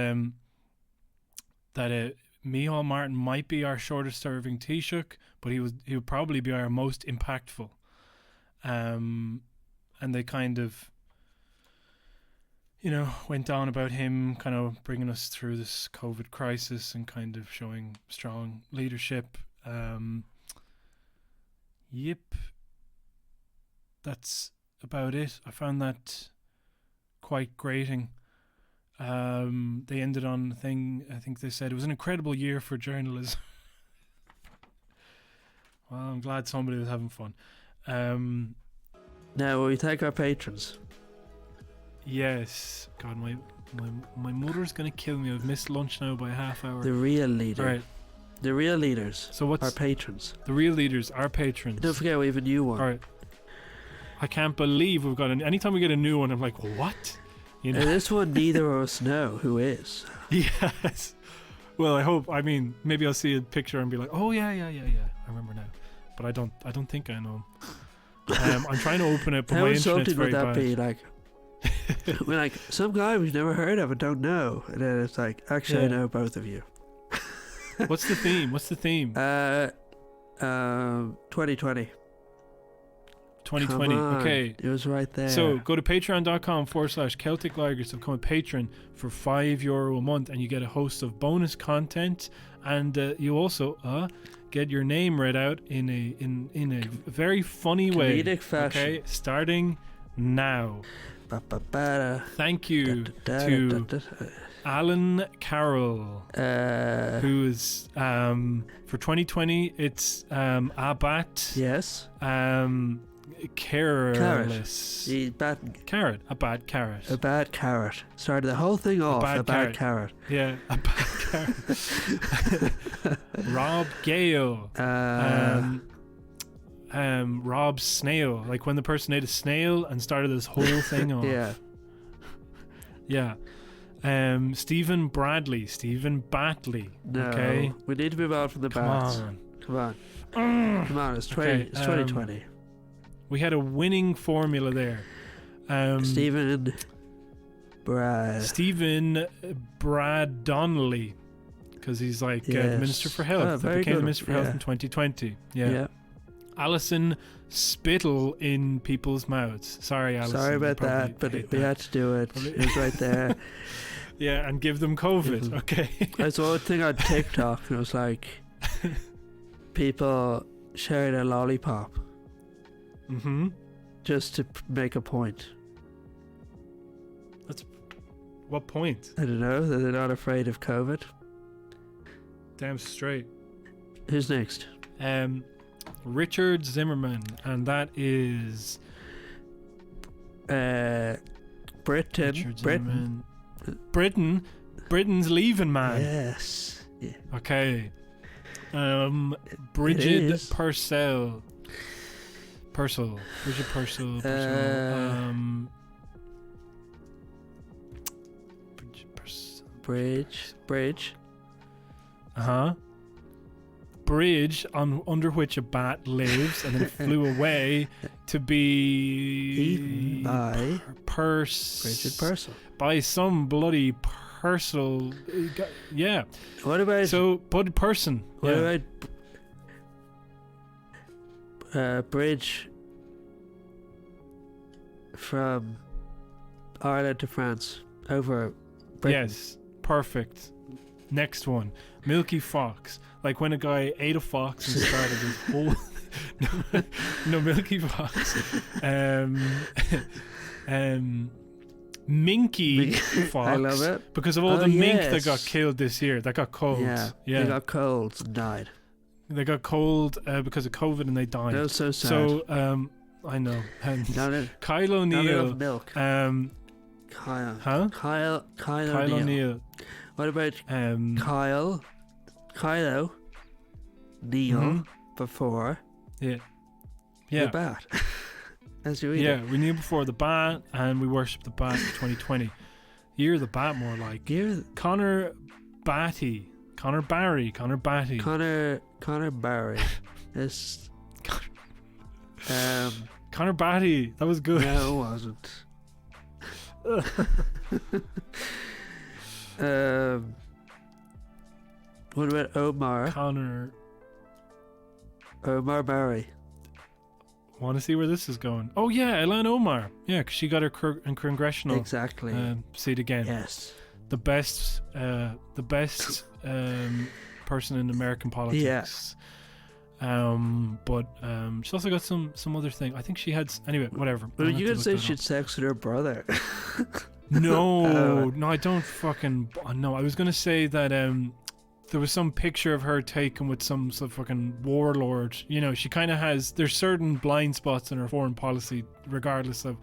Micheál Martin might be our shortest-serving Taoiseach, but he would probably be our most impactful. And they kind of, went on about him kind of bringing us through this COVID crisis and kind of showing strong leadership. Yep. That's about it. I found that quite grating. They ended on a thing, I think they said it was an incredible year for journalism. Well, I'm glad somebody was having fun. Now we thank our patrons. Yes. God, my mother's gonna kill me. I've missed lunch now by a half hour. The real leader. All right. The real leaders. So what's our patrons? The real leaders, our patrons. Don't forget we have a new one. All right. I can't believe we've got anytime we get a new one, I'm like, what? And this one, neither of us know who is. Yes. Well, I hope. I mean, maybe I'll see a picture and be like, oh yeah. I remember now. But I don't think I know him. I'm trying to open it, but How my internet's insulting very would that bad. be? Like, we're like some guy we've never heard of and don't know, and then it's like, actually, I know both of you. What's the theme? 2020. 2020. Okay. It was right there. So go to patreon.com/Celtic Ligers to become a patron for €5 a month, and you get a host of bonus content, and you also get your name read out in a very funny way. Comedic fashion. Okay, starting now. Thank you to Alan Carroll, who is for 2020 it's Abat. Yes. Careless. Carrot. A bad carrot. A bad carrot. Started the whole thing off. A bad carrot. Yeah, a bad carrot. Rob Gale. Rob Snail. Like when the person ate a snail and started this whole thing off. Yeah. Yeah. Stephen Bradley. Stephen Batley. No. Okay. We need to move on from the bats. Come on. It's 20. Okay, It's 2020. We had a winning formula there. Stephen Brad Donnelly, because he's like the Minister for Health. That became the Minister for Health in 2020. Yeah. Alison Spittle in people's mouths. Sorry, Alison. Sorry about that, but we had to do it. It was right there. Yeah, and give them COVID. Mm-hmm. Okay. There's one thing on TikTok, and it was like people sharing a lollipop. Mm-hmm. Just to make a point. What point? I don't know. That they're not afraid of COVID. Damn straight. Who's next? Richard Zimmerman, and that is Britain. Britain's leaving, man. Yes. Yeah. Okay. Bridget Purcell. Bridget Purcell. Bridge. Bridge under which a bat lives, and then it flew away to be eaten by Bridget Purcell. By some bloody Purcell. Yeah. What about Bud Person? What about Bridge from Ireland to France over Britain? Yes, perfect. Next one, Milky Fox. Like when a guy ate a fox and started his whole. no, Milky Fox. Minky Fox. I love it. Because of all the mink that got killed this year, that got cold. Yeah. They got colds and died. They got cold because of COVID and they died. That was so sad. So, I know. Kyle O'Neill. Milk. Kyle. Huh? Kyle O'Neill. What about Kylo Neil before the bat? As you eat it. We knew before the bat, and we worshipped the bat in 2020. Year of the bat, more like. Connor Barry. Connor Barry. Connor Barry. It's Connor Batty. That was good. No, it wasn't. What about Omar? Connor. Omar Barry. want to see where this is going. Oh yeah, Ilhan Omar. Yeah, because she got her congressional Exactly. seat again. Yes. The best person in American politics. But she's also got some other thing. I think she had anyway. Whatever. But you could say she'd sex with her brother. No, no, I don't fucking no. I was gonna say that there was some picture of her taken with some fucking warlord. You know, she kind of has. There's certain blind spots in her foreign policy, regardless of.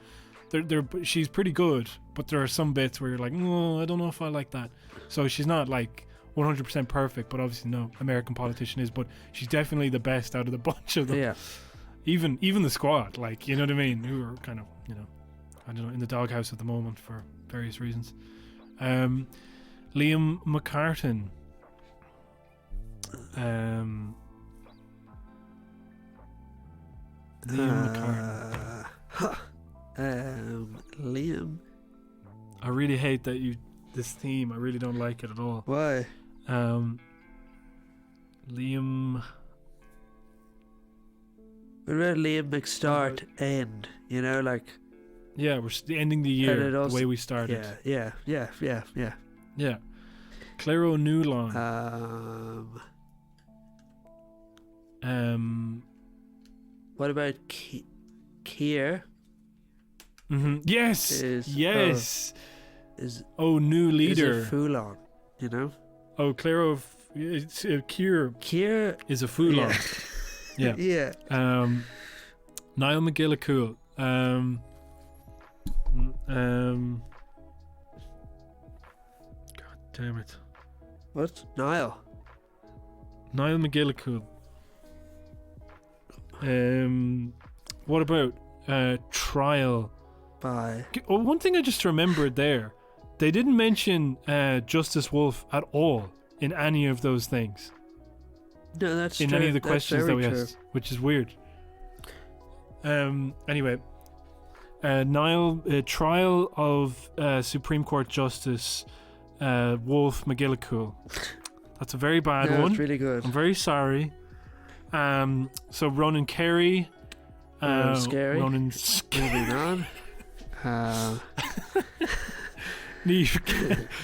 She's pretty good, but there are some bits where you're like, no, I don't know if I like that. So she's not like 100% perfect, but obviously no American politician is. But she's definitely the best out of the bunch of them. Yeah. Even the squad, like, you know what I mean, who are kind of, you know, I don't know, in the doghouse at the moment for various reasons. Liam McCartan. Liam McCartan. Liam. I really hate that this theme. I really don't like it at all. Why? Liam. What about Liam McStart end? You know, like. Yeah, we're ending the year the way we started. Yeah. Yeah. Claire O'Neill. What about Keir? Mm-hmm. Yes. Yes. New leader. Is a fool-on, you know. Oh, Claire Keir. Keir is a fool-on. Yeah. Yeah. Niall McGillicuddy. God damn it. What? Niall McGillicuddy. What about trial by? Oh, one thing I just remembered there, they didn't mention Justice Wolf at all in any of those things. No, that's in true. Any of the questions that we true. asked, which is weird. Anyway, Niall, trial of Supreme Court Justice Wolf McGillicuddy. That's a very bad one. That's really good. I'm very sorry. So Ronan Carey. Scary. Ronan Moving on. Neve,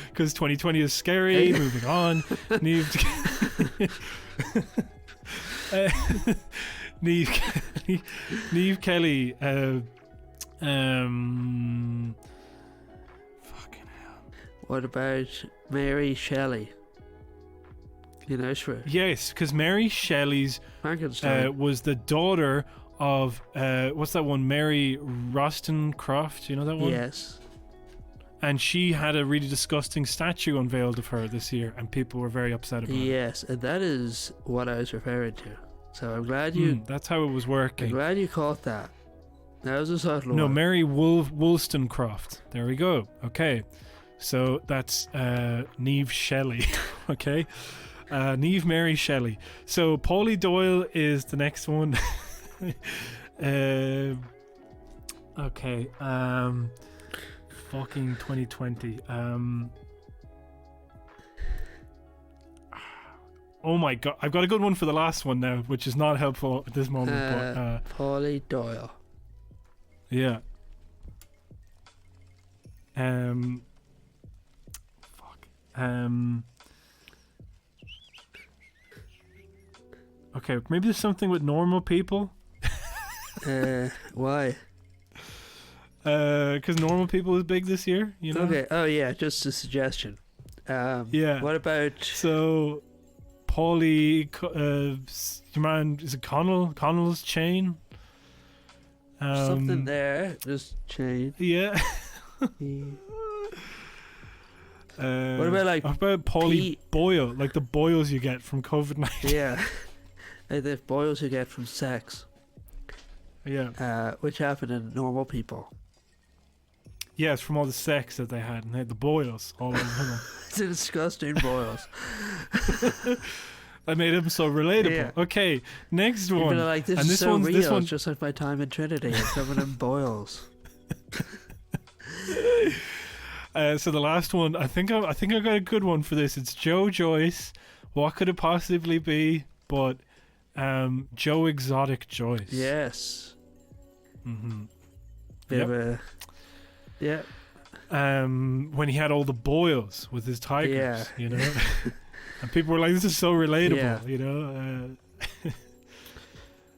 because 2020 is scary. Moving on. Neve Kelly. Fucking hell. What about Mary Shelley? You know, sure. Yes, because Mary Shelley's was the daughter of what's that one? Mary Wollstonecraft. You know that one? Yes. And she had a really disgusting statue unveiled of her this year, and people were very upset about it. Yes, and that is what I was referring to. So I'm glad you. That's how it was working. I'm glad you caught that. That was a subtle one. No, Mary Wollstonecraft. There we go. Okay, so that's Neve Shelley. Okay, Neve Mary Shelley. So Paulie Doyle is the next one. Okay. Fucking 2020. Oh my god, I've got a good one for the last one now, which is not helpful at this moment. But Paulie Doyle. Yeah. Fuck. Okay, maybe there's something with normal people. Why? Because normal people is big this year, you know. Okay. Oh yeah, just a suggestion. Yeah. What about Paulie? Your man, is it Connell's chain? Something there, just chain. Yeah. What about Paulie boil, like the boils you get from COVID-19? Yeah, like the boils you get from sex. Yeah. Which happen in normal people. Yeah, it's from all the sex that they had, and they had the boils all over them. It's disgusting boils. That made them so relatable. Yeah. Okay, next one. Like, this and is this so one's real. this one. It's just like my time in Trinity. It's covered in boils. So the last one, I think I got a good one for this. It's Joe Joyce. What could it possibly be but Joe Exotic Joyce? Yes. Bit of a, yeah. When he had all the boils with his tigers, Yeah. you know, and people were like, "This is so relatable," Yeah. you know.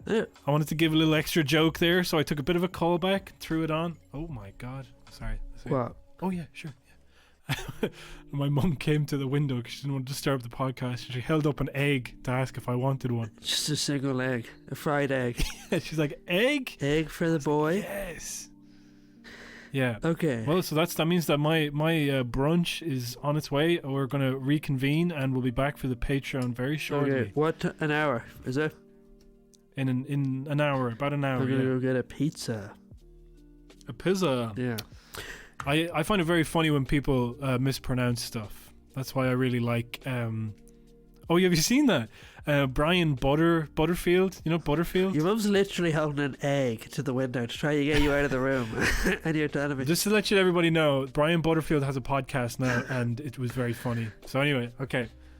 Yeah. I wanted to give a little extra joke there, so I took a bit of a callback, threw it on. Oh my god, sorry. What? Oh yeah, sure. Yeah. My mum came to the window because she didn't want to disturb the podcast, and she held up an egg to ask if I wanted one. Just a single egg, a fried egg. She's like, "Egg? Egg for the boy." Yes. Yeah. Okay. Well, so that means that my brunch is on its way. We're going to reconvene, and we'll be back for the Patreon very shortly. Okay. What? An hour? Is it? In an hour, about an hour. I'm gonna go get a pizza. A pizza. Yeah. I find it very funny when people mispronounce stuff. That's why I really like. Oh, have you seen that? Brian Butterfield. You know Butterfield? Your mum's literally holding an egg to the window to try to get you out of the room, and you're telling me. Just to let everybody know, Brian Butterfield has a podcast now, and it was very funny. So anyway, okay.